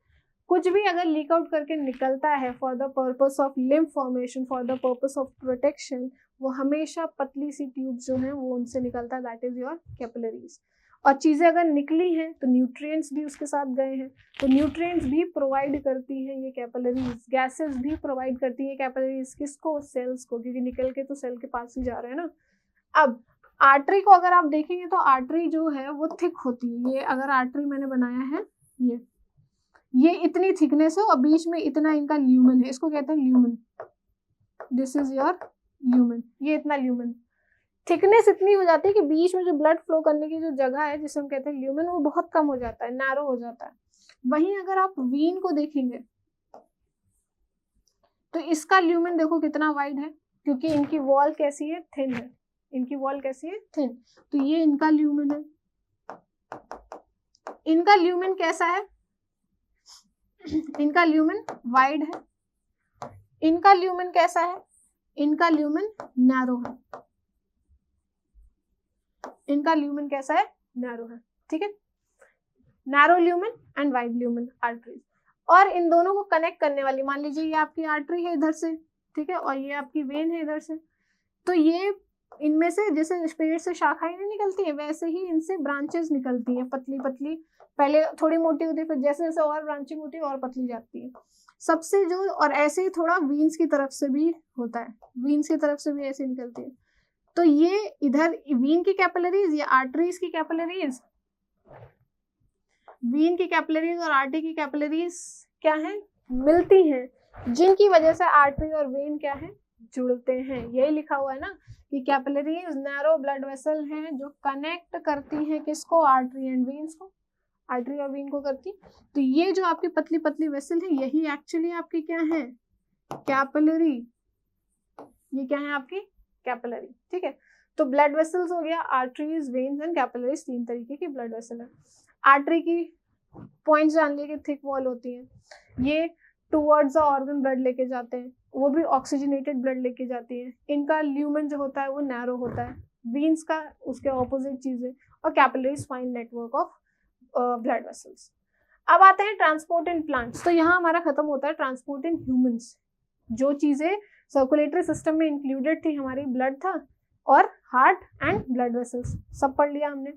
A: कुछ भी अगर लीक आउट करके निकलता है for the purpose of lymph formation, for the purpose of protection, वो हमेशा पतली सी ट्यूब जो है वो उनसे निकलता है, दैट इज योर कैपिलरीज। और चीजें अगर निकली हैं तो न्यूट्रिएंट्स भी उसके साथ गए हैं, तो न्यूट्रिएंट्स भी प्रोवाइड करती हैं ये कैपिलरीज। गैसेस भी प्रोवाइड करती है कैपिलरीज, किसको? सेल्स को, क्योंकि निकल के तो सेल के पास ही जा रहे हैं ना। अब आर्टरी को अगर आप देखेंगे तो आर्टरी जो है वो थिक होती है। ये अगर आर्टरी मैंने बनाया है, ये इतनी थिकनेस है और बीच में इतना इनका ल्यूमेन है, इसको कहते हैं lumen. This is your lumen. ये इतना ल्यूमेन, थिकनेस इतनी हो जाती है कि बीच में जो ब्लड फ्लो करने की जो जगह है जिसे हम कहते हैं ल्यूमेन, वो बहुत कम हो जाता है, नैरो हो जाता है। वहीं अगर आप वीन को देखेंगे तो इसका ल्यूमेन देखो कितना वाइड है, क्योंकि इनकी वॉल कैसी है? थिन है। इनकी वॉल कैसी है? थिन। तो ये इनका ल्यूमेन है। इनका ल्यूमेन कैसा है? इनका ल्यूमेन वाइड है। इनका ल्यूमेन कैसा है? इनका ल्यूमेन नैरो है। इनका ल्यूमेन कैसा है? नैरो है, ठीक है। Narrow lumen and wide lumen arteries. और इन दोनों को कनेक्ट करने वाली, मान लीजिए ये आपकी आर्टरी है इधर से, ठीक है, और ये आपकी वेन है इधर से, तो ये इनमें से जैसे पेड़ से शाखाएं नहीं निकलती है, वैसे ही इनसे ब्रांचेस निकलती हैं, पतली पतली, पहले थोड़ी मोटी होती है, फिर जैसे जैसे और ब्रांचिंग होती है और पतली जाती है सबसे जो, और ऐसे ही थोड़ा वीन्स की तरफ से भी होता है, वीन्स की तरफ से भी ऐसे निकलती है। तो ये इधर वीन की कैपिलरीज, ये आर्टरीज की कैपिलरीज, वीन की कैपिलरीज और आर्टरी की कैपिलरीज क्या है? मिलती हैं, जिनकी वजह से आर्टरी और वेन क्या है? जुड़ते हैं। यही लिखा हुआ है ना कि कैपिलरीज नैरो ब्लड वेसल हैं जो कनेक्ट करती हैं किसको? आर्टरी एंड वेन्स को, आर्टरी और वेन को करती। तो ये जो आपकी पतली पतली वेसल है, यही एक्चुअली आपकी क्या है? कैपिलरी। ये क्या है आपकी? कैपिलरी, ठीक है। तो ब्लड वेसल्स हो गया, आर्टरीज, वेन्स एंड कैपिलरीज, 3 तरीके की ब्लड वेसल है। आर्टरी की पॉइंट्स जान लिए कि थिक वॉल होती है, ये टुवर्ड्स द ऑर्गन ब्लड लेके जाते हैं, वो भी ऑक्सीजनेटेड ब्लड लेके जाती है। इनका ल्यूमेन जो होता है वो नैरो होता है, वीन्स का उसके ऑपोजिट चीज है, और capillaries fine network of blood vessels. अब आते हैं ट्रांसपोर्ट इन प्लांट्स। तो यहाँ हमारा खत्म होता है ट्रांसपोर्ट इन ह्यूमंस। जो चीजें सर्कुलेटरी सिस्टम में इंक्लूडेड थी, हमारी ब्लड था और हार्ट एंड ब्लड वेसल्स, सब पढ़ लिया हमने।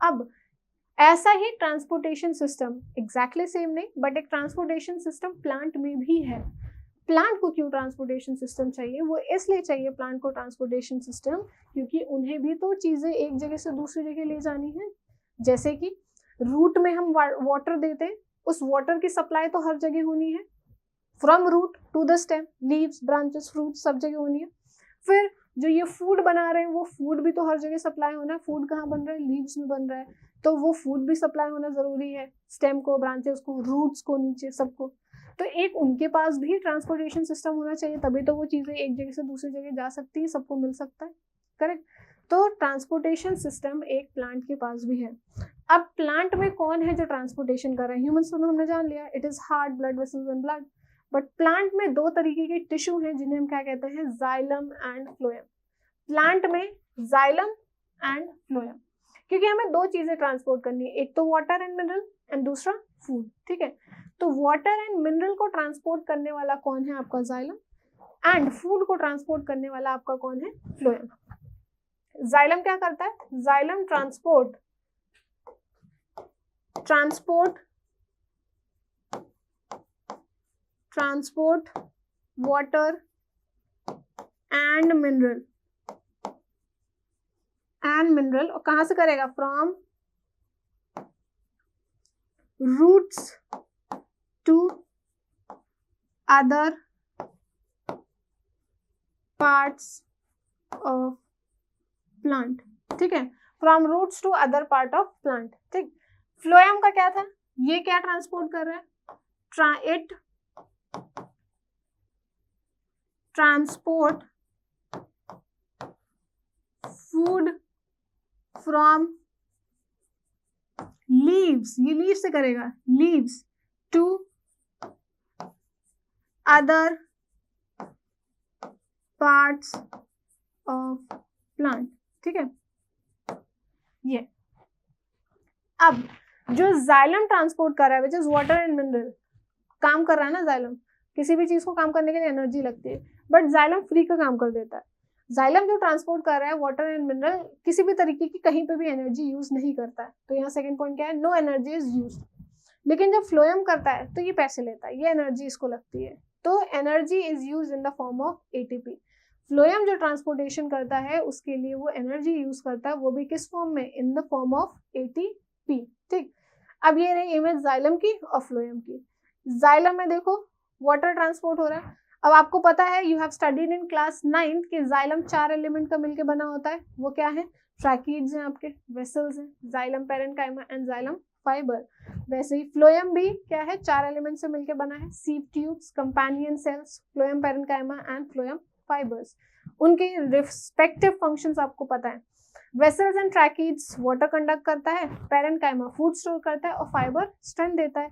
A: अब ऐसा ही ट्रांसपोर्टेशन सिस्टम, एग्जैक्टली सेम नहीं, बट एक ट्रांसपोर्टेशन सिस्टम प्लांट में भी है। प्लांट को क्यों ट्रांसपोर्टेशन सिस्टम चाहिए? वो इसलिए चाहिए प्लांट को ट्रांसपोर्टेशन सिस्टम क्योंकि उन्हें भी तो चीजें एक जगह से दूसरी जगह ले जानी है। जैसे कि रूट में हम वाटर देते हैं, उस वाटर की सप्लाई तो हर जगह होनी है, from root to the stem, leaves, branches, fruit, सब जगह होनी है। फिर जो ये फूड बना रहे हैं वो फूड भी तो हर जगह सप्लाई होना है। फूड कहाँ बन रहा है? लीव्स में बन रहा है, तो वो फूड भी सप्लाई होना जरूरी है, स्टेम को, ब्रांचेस को, रूट्स को, नीचे सबको। तो एक उनके पास भी ट्रांसपोर्टेशन सिस्टम होना चाहिए, तभी तो वो चीजें एक जगह से दूसरी जगह जा सकती है, सबको मिल सकता है, करेक्ट। तो ट्रांसपोर्टेशन सिस्टम एक प्लांट के पास भी है। अब प्लांट में कौन है जो ट्रांसपोर्टेशन कर रहा है? ह्यूमंस तो हमने जान लिया, it is heart, blood vessels and blood. But plant में दो तरीके के टिश्यू हैं जिन्हें हम क्या कहते हैं? Xylem and phloem. प्लांट में जाइलम एंड फ्लोएम, क्योंकि हमें दो चीजें ट्रांसपोर्ट करनी है, एक तो वाटर एंड मिनरल एंड दूसरा फूड, ठीक है। तो वाटर एंड मिनरल को ट्रांसपोर्ट करने वाला कौन है? आपका जाइलम, एंड फूड को ट्रांसपोर्ट करने वाला आपका कौन है? फ्लोएम। जाइलम क्या करता है? Xylem transport water and mineral और कहां से करेगा? From roots to other parts of plant, ठीक है, from roots to other part of plant, ठीक। फ्लोएम का क्या था? ये क्या ट्रांसपोर्ट कर रहा है? It transport food from leaves, ये लीव्स से करेगा, leaves to other parts of plant, ठीक है। ये अब जो जाइलम ट्रांसपोर्ट कर रहा है which is water and mineral, काम कर रहा है ना जाइलम, किसी भी चीज को काम करने के लिए एनर्जी लगती है, बट जाइलम फ्री का काम कर देता है। जाइलम जो ट्रांसपोर्ट कर रहा है वाटर एंड मिनरल, किसी भी तरीके की कहीं पे भी एनर्जी यूज नहीं करता है, तो यहाँ सेकंड पॉइंट क्या है? No energy is use. लेकिन जब फ्लोएम करता है तो ये पैसे लेता है, ये एनर्जी इसको लगती है, तो energy is use in the form of ATP. Phloem जो ट्रांसपोर्टेशन करता है उसके लिए वो एनर्जी यूज करता है, वो भी किस फॉर्म में? इन द फॉर्म ऑफ एटीपी, ठीक। अब ये रही इमेज जाइलम की और फ्लोएम की। जाइलम में देखो वाटर ट्रांसपोर्ट हो रहा है। अब आपको पता है, you have studied in class 9 कि जाइलम 4 एलिमेंट का मिलकर बना होता है। वो क्या है? ट्रैकीड्स हैं, आपके वेसल्स हैं, xylem parenchyma and xylem fibre. वैसे ही फ्लोएम भी क्या है? 4 एलिमेंट से मिलकर बना है, sieve tubes, companion cells, phloem parenchyma and phloem fibres. उनके रिस्पेक्टिव फंक्शंस आपको पता है। Vessels and tracheids water conduct करता है, पैरेन्काइमा फूड स्टोर करता है और फाइबर स्ट्रेंथ देता है।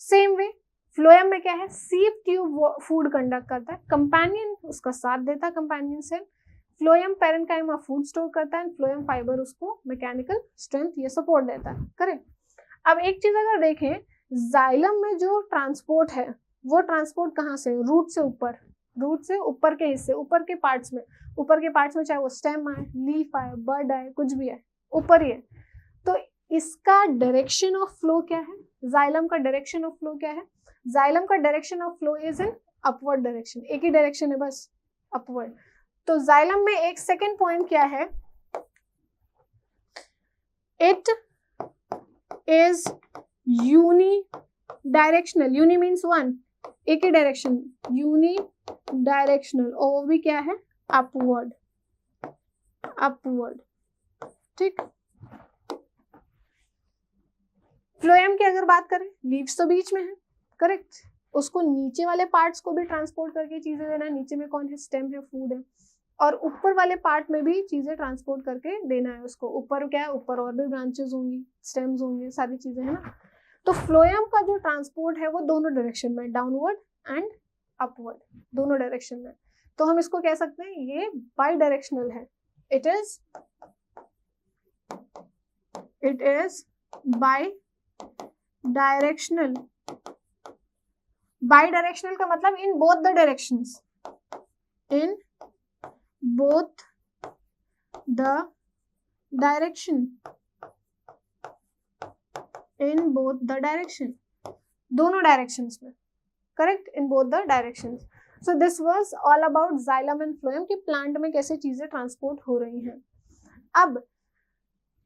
A: सेम वे फ्लोएम में क्या है? सीव ट्यूब फूड कंडक्ट करता है, कंपेनियन उसका साथ देता है, companion cell. Phloem parenchyma food store करता है, फ्लोएम फाइबर उसको मैकेनिकल स्ट्रेंथ ये सपोर्ट देता है, करेक्ट। अब एक चीज अगर देखें, जाइलम में जो ट्रांसपोर्ट है वो ट्रांसपोर्ट कहाँ से? रूट से ऊपर, रूट से ऊपर के हिस्से, ऊपर के पार्ट्स में चाहे वो स्टेम आए, लीफ आए, बर्ड आए, कुछ भी आए, ऊपर ही है। तो इसका डायरेक्शन ऑफ फ्लो क्या है? जाइलम का डायरेक्शन ऑफ फ्लो क्या है? जाइलम का direction of flow is in upward direction, एक ही डायरेक्शन है बस, अपवर्ड। तो जाइलम में एक सेकेंड पॉइंट क्या है? It is uni directional, uni means one, एक ही डायरेक्शन, यूनी डायरेक्शनल, और वो भी क्या है? अपवर्ड, अपवर्ड, ठीक। फ्लोएम की अगर बात करें, लीव्स तो बीच में है, करेक्ट, उसको नीचे वाले पार्ट्स को भी ट्रांसपोर्ट करके चीजें देना है। नीचे में कौन है? स्टेम है, फूड है, और ऊपर वाले पार्ट में भी चीजें ट्रांसपोर्ट करके देना है उसको। ऊपर क्या है? ऊपर और भी ब्रांचेस होंगी, स्टेम्स होंगे, सारी चीजें है ना। तो फ्लोएम का जो ट्रांसपोर्ट है वो दोनों डायरेक्शन में, डाउनवर्ड एंड अपवर्ड, दोनों डायरेक्शन में। तो हम इसको कह सकते हैं ये बाई डायरेक्शनल है, it is by directional. By directional का मतलब in both the directions, in both the direction, in both the direction, दोनों डायरेक्शंस में, correct, in both the directions. So this was all about xylem and phloem कि plant में कैसे चीजें transport हो रही हैं। अब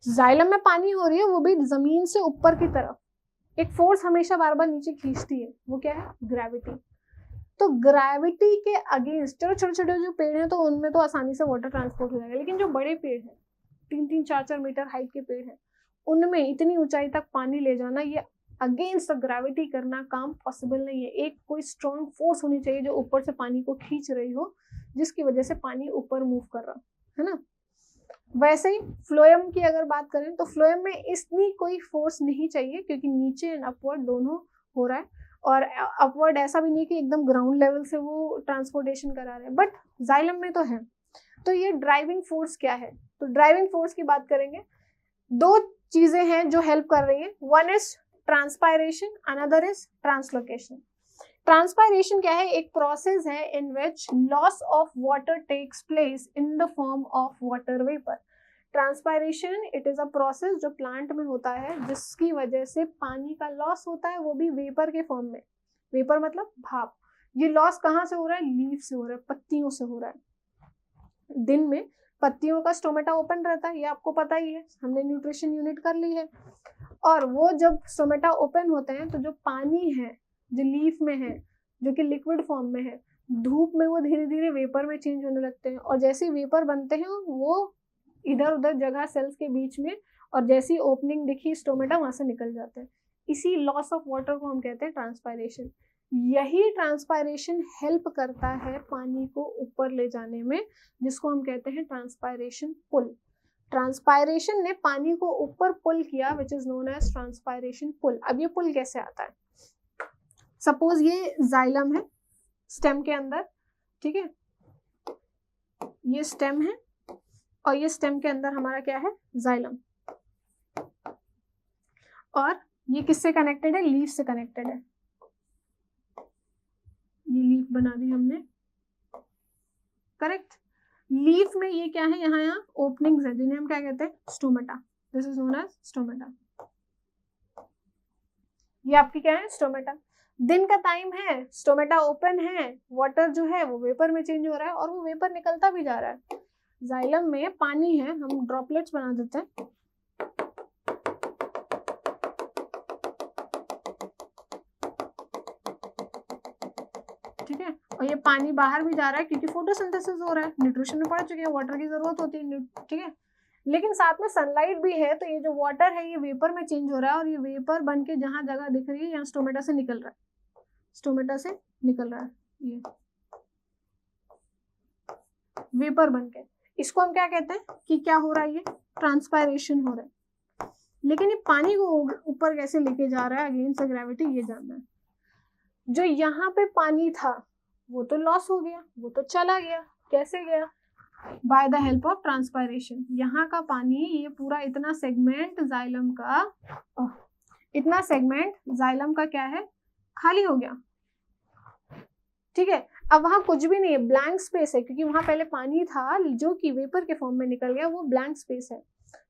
A: जाइलम में पानी हो रही है, वो भी जमीन से ऊपर की तरफ। एक फोर्स हमेशा बार बार नीचे खींचती है, वो क्या है? ग्रेविटी। तो ग्रेविटी के अगेंस्ट, चलो छोटे छोटे जो पेड़ हैं तो उनमें तो आसानी से वाटर ट्रांसपोर्ट हो जाएगा, लेकिन जो बड़े पेड़ हैं, 3-3, 4-4 मीटर हाइट के पेड़ हैं, उनमें इतनी ऊंचाई तक पानी ले जाना ये अगेंस्ट द ग्रेविटी करना काम पॉसिबल नहीं है। एक कोई स्ट्रॉन्ग फोर्स होनी चाहिए जो ऊपर से पानी को खींच रही हो, जिसकी वजह से पानी ऊपर मूव कर रहा है ना। वैसे ही फ्लोएम की अगर बात करें तो फ्लोएम में इतनी कोई फोर्स नहीं चाहिए, क्योंकि नीचे एंड अपवर्ड दोनों हो रहा है, और अपवर्ड ऐसा भी नहीं कि एकदम ग्राउंड लेवल से वो ट्रांसपोर्टेशन करा रहे हैं, बट जाइलम में तो है। तो ये ड्राइविंग फोर्स क्या है, तो ड्राइविंग फोर्स की बात करेंगे, दो चीजें हैं जो हेल्प कर रही है। One is transpiration, another is translocation. Transpiration क्या है, एक प्रोसेस है in which loss of water takes place in the form of water vapour. Transpiration it is a process जो प्लांट में होता है, जिसकी वजह से पानी का लॉस होता है, वो भी वेपर के फॉर्म में। वेपर मतलब भाप। ये लॉस कहाँ से हो रहा है, लीफ से हो रहा है, पत्तियों से हो रहा है। दिन में पत्तियों का स्टोमेटा ओपन रहता है, ये आपको पता ही है, हमने न्यूट्रिशन यूनिट कर ली है। और वो जब स्टोमेटा ओपन होते हैं तो जो पानी है जो लीफ में है, जो कि लिक्विड फॉर्म में है, धूप में वो धीरे धीरे वेपर में चेंज होने लगते हैं, और जैसे वेपर बनते हैं वो इधर उधर जगह सेल्स के बीच में, और जैसी ओपनिंग दिखी स्टोमेटा वहां से निकल जाते हैं। इसी लॉस ऑफ वाटर को हम कहते हैं ट्रांसपायरेशन। यही ट्रांसपायरेशन हेल्प करता है पानी को ऊपर ले जाने में, जिसको हम कहते हैं ट्रांसपायरेशन पुल। ट्रांसपायरेशन ने पानी को ऊपर पुल किया, which is known as transpiration pull. अब ये पुल कैसे आता है, सपोज ये जाइलम है स्टेम के अंदर, ठीक है, ये स्टेम है और ये स्टेम के अंदर हमारा क्या है, जाइलम, और ये किससे कनेक्टेड है, लीफ से कनेक्टेड है। ये लीफ बना दी हमने, करेक्ट। लीफ में ये क्या है, यहाँ ओपनिंग्स है जिन्हें हम क्या कहते हैं, stomata. This is known as stomata. ये आपकी क्या है, स्टोमेटा। दिन का टाइम है, स्टोमेटा ओपन है, वाटर जो है वो वेपर में चेंज हो रहा है, और वो वेपर निकलता भी जा रहा है। जाइलम में पानी है, हम ड्रॉपलेट्स बना देते हैं, ठीक है, और ये पानी बाहर भी जा रहा है क्योंकि फोटोसिंथेसिस हो रहा है, न्यूट्रिशन में पढ़ चुके हैं, वाटर की जरूरत होती है, ठीक है। लेकिन साथ में सनलाइट भी है, तो ये जो वाटर है ये वेपर में चेंज हो रहा है, और ये वेपर बन के जहां जगह दिख रही है यहाँ स्टोमेटा से निकल रहा है, स्टोमेटा से निकल रहा है ये वेपर बन के। इसको हम क्या कहते हैं कि क्या हो रहा है, ये ट्रांसपायरेशन हो रहा है। लेकिन ये पानी को ऊपर कैसे लेके जा रहा है अगेंस्ट ग्रेविटी, ये जानना है। जो यहाँ पे पानी था वो तो लॉस हो गया, वो तो चला गया, कैसे गया, by the help of transpiration. यहाँ का पानी, ये पूरा इतना सेगमेंट जाइलम का, इतना सेगमेंट जाइलम का क्या है, खाली हो गया, ठीक है। अब वहां कुछ भी नहीं है, ब्लैंक स्पेस है, क्योंकि वहां पहले पानी था जो कि वेपर के फॉर्म में निकल गया, वो ब्लैंक स्पेस है।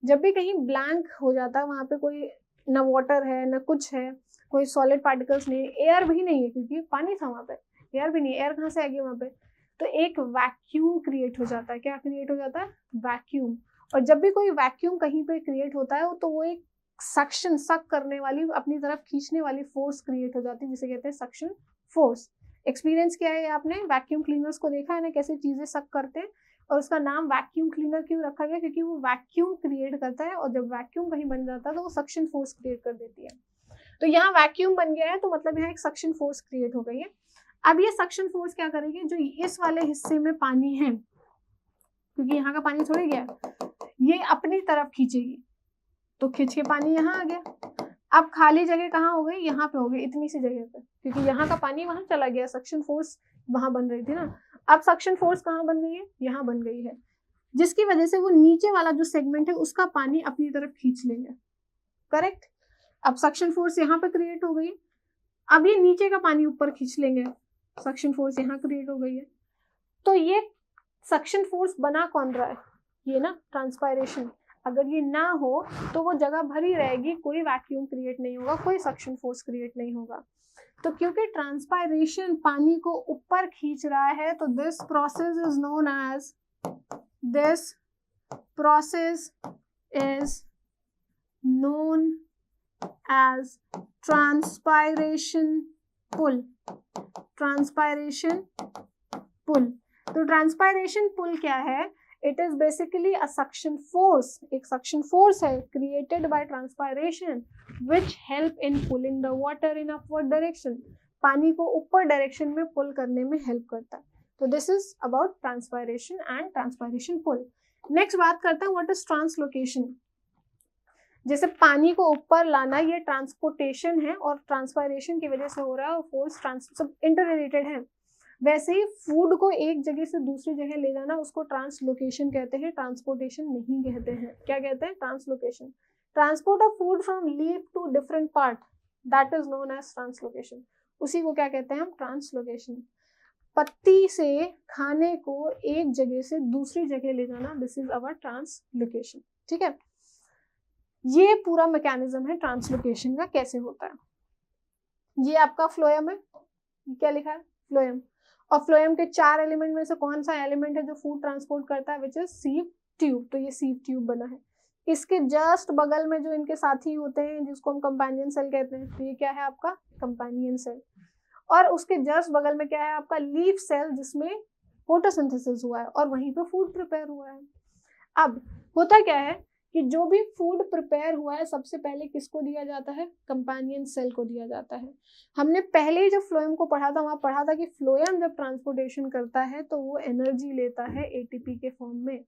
A: जब भी कहीं ब्लैंक हो जाता है, वहां पे कोई न वाटर है न कुछ है, कोई सॉलिड पार्टिकल्स नहीं है, एयर भी नहीं है, क्योंकि पानी था वहां पे, एयर भी नहीं, एयर कहाँ से आएगी वहां पे, तो एक वैक्यूम क्रिएट हो जाता है। क्या क्रिएट हो जाता है, वैक्यूम। और जब भी कोई वैक्यूम कहीं पे क्रिएट होता है तो वो एक सक्शन, सक करने वाली, अपनी तरफ खींचने वाली फोर्स क्रिएट हो जाती है, जिसे कहते हैं सक्शन फोर्स। एक्सपीरियंस किया है आपने, वैक्यूम क्लीनर्स को देखा है ना, कैसे चीजें सक करते हैं, और उसका नाम वैक्यूम क्लीनर क्यों रखा गया, क्योंकि वो वैक्यूम क्रिएट करता है, और जब वैक्यूम कहीं बन जाता है तो वो सक्शन फोर्स क्रिएट कर देती है। तो यहाँ वैक्यूम बन गया है, तो मतलब यहाँ एक सक्शन फोर्स क्रिएट हो गई है। अब ये सक्शन फोर्स क्या करेगी, जो इस वाले हिस्से में पानी है, क्योंकि यहाँ का पानी थोड़ी गया, ये अपनी तरफ खींचेगी, तो खींच के पानी यहाँ आ गया। अब खाली जगह कहाँ हो गई, यहाँ पे हो गई, इतनी सी जगह पे, क्योंकि यहाँ का पानी वहां चला गया, सक्शन फोर्स वहां बन रही थी ना। अब सक्शन फोर्स कहाँ बन गई है, यहाँ बन गई है, जिसकी वजह से वो नीचे वाला जो सेगमेंट है उसका पानी अपनी तरफ खींच लेंगे, करेक्ट। अब सक्शन फोर्स यहाँ पे क्रिएट हो गई, अब ये नीचे का पानी ऊपर खींच लेंगे, सक्शन फोर्स यहाँ क्रिएट हो गई है। तो ये सक्शन फोर्स बना कौन रहा है, ये ना ट्रांसपायरेशन। अगर ये ना हो तो वो जगह भरी रहेगी, कोई वैक्यूम क्रिएट नहीं होगा, कोई सक्शन फोर्स क्रिएट नहीं होगा। तो क्योंकि ट्रांसपायरेशन पानी को ऊपर खींच रहा है, तो this process is known as, this process is known as transpiration pull. Transpiration pull. तो ट्रांसपायरेशन पुल क्या है, it is basically a suction force, एक सक्शन फोर्स है created by transpiration, which help in pulling the water in upward direction. पानी को ऊपर direction में पुल करने में हेल्प करता है. तो this is about transpiration and transpiration pull. Next बात करते हैं व्हाट इज ट्रांसलोकेशन. जैसे पानी को ऊपर लाना ये ट्रांसपोर्टेशन है और ट्रांसपायरेशन की वजह से हो रहा है और फोर्स सब इंटर है. वैसे ही फूड को एक जगह से दूसरी जगह ले जाना उसको ट्रांसलोकेशन कहते हैं, ट्रांसपोर्टेशन नहीं कहते हैं. क्या कहते हैं? Translocation. Transport of food from leaf to different part, that is known as translocation. उसी को क्या कहते हैं हम? ट्रांसलोकेशन. पत्ती से खाने को एक जगह से दूसरी जगह ले जाना, दिस इज अवर ट्रांसलोकेशन. ठीक है, ये पूरा मैकेनिज्म है ट्रांसलोकेशन का, कैसे होता है. ये आपका फ्लोएम है, क्या लिखा है? फ्लोएम. और फ्लोएम के 4 एलिमेंट में से कौन सा एलिमेंट है जो फूड ट्रांसपोर्ट करता है? Which is sieve tube. तो ये सीव ट्यूब बना है. इसके जस्ट बगल में जो इनके साथी होते हैं जिसको हम कंपेनियन सेल कहते हैं, तो ये क्या है आपका? Companion cell. और उसके जस्ट बगल में क्या है आपका? लीफ सेल, जिसमें फोटोसिंथेसिस हुआ है और वहीं पे फूड प्रिपेयर हुआ है. अब होता क्या है कि जो भी फूड प्रिपेयर हुआ है सबसे पहले किसको दिया जाता है? कंपेनियन सेल को दिया जाता है. हमने पहले जब फ्लोएम को पढ़ा था वहां पढ़ा था कि फ्लोएम जब ट्रांसपोर्टेशन करता है तो वो एनर्जी लेता है एटीपी के फॉर्म में.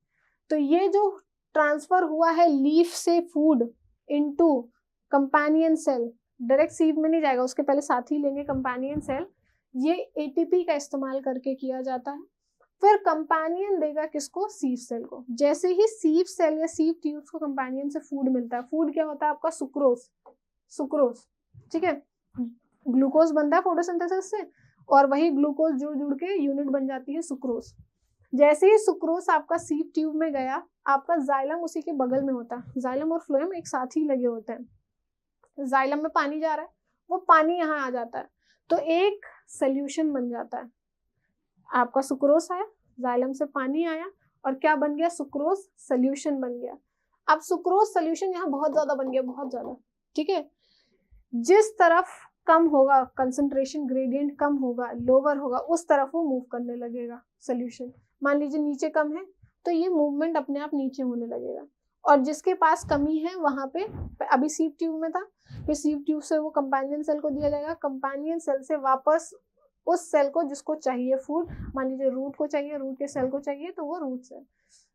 A: तो ये जो ट्रांसफर हुआ है लीफ से food into companion cell, direct sieve में नहीं जाएगा, उसके पहले साथ ही लेंगे कंपेनियन सेल. ये एटीपी का इस्तेमाल करके किया जाता है. फिर कंपेनियन देगा किसको? सीव सेल को. जैसे ही सीव सेल या सीव ट्यूब्स को कंपेनियन से फूड मिलता है, फूड क्या होता है आपका? सुक्रोज. सुक्रोज, ठीक है, ग्लूकोज बनता है फोटोसिंथेसिस से और वही ग्लूकोज जुड़ जुड़ के यूनिट बन जाती है सुक्रोज. जैसे ही सुक्रोज आपका सीव ट्यूब में गया, आपका जाइलम उसी के बगल में होता है. जाइलम और फ्लोएम एक साथ ही लगे होते हैं. जाइलम में पानी जा रहा है, वो पानी यहाँ आ जाता है तो एक सोल्यूशन बन जाता है. आपका सुक्रोज आया, जाइलम से पानी आया और क्या बन गया? सुक्रोज सोल्यूशन बन गया. अब सुक्रोज सोल्यूशन यहाँ बहुत ज्यादा बन गया, बहुत ज्यादा. ठीक है, जिस तरफ कम होगा कंसंट्रेशन ग्रेडियंट कम होगा, लोअर होगा, उस तरफ वो मूव करने लगेगा सोल्यूशन. मान लीजिए नीचे कम है तो ये मूवमेंट अपने आप नीचे होने लगेगा. और जिसके पास कमी है वहां पे, अभी सीव ट्यूब में था, फिर सीव ट्यूब से वो कंपेनियन सेल को दिया जाएगा. कंपेनियन सेल से वापस उस सेल को जिसको चाहिए फूड, मान लीजिए रूट को चाहिए, रूट के सेल को चाहिए तो वो रूट सेल.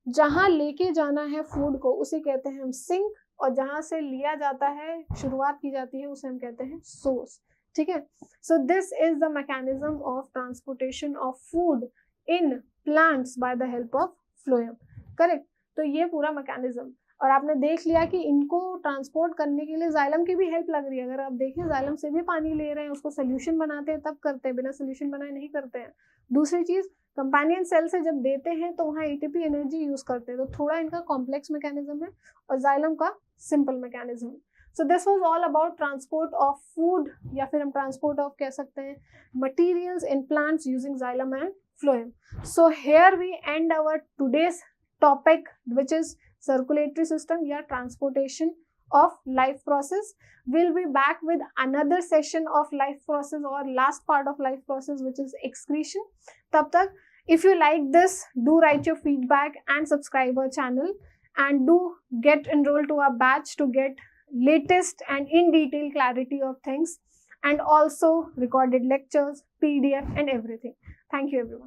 A: जहां लेके जाना है फूड को उसे कहते हैं हम सिंक, और जहां से लिया जाता है, शुरुआत की जाती है, उसे हम कहते हैं सोर्स. ठीक है, सो this is the mechanism of transportation of food in plants by the help of phloem. Correct. तो ये पूरा मैकेनिज्म, और आपने देख लिया कि इनको ट्रांसपोर्ट करने के लिए जाइलम की भी हेल्प लग रही है. अगर आप देखें जाइलम से भी पानी ले रहे हैं, उसको सोल्यूशन बनाते हैं तब करते हैं, बिना सोल्यूशन बनाए नहीं करते हैं. दूसरी चीज, कंपेनियन सेल से जब देते हैं तो वहाँ एटीपी एनर्जी यूज करते हैं. तो थोड़ा इनका कॉम्प्लेक्स मैकेनिज्म है और जाइलम का simple mechanism. So this was all about transport of food, या फिर हम ट्रांसपोर्ट ऑफ कह सकते हैं materials in plants using xylem and phloem. So here we end our today's topic, which is circulatory system या transportation of life process. We'll be back with another session of life process or last part of life process, which is excretion. तब तक, if you like this, do write your feedback and subscribe our channel, and do get enrolled to our batch to get latest and in detail clarity of things, and also recorded lectures, PDF and everything. Thank you everyone.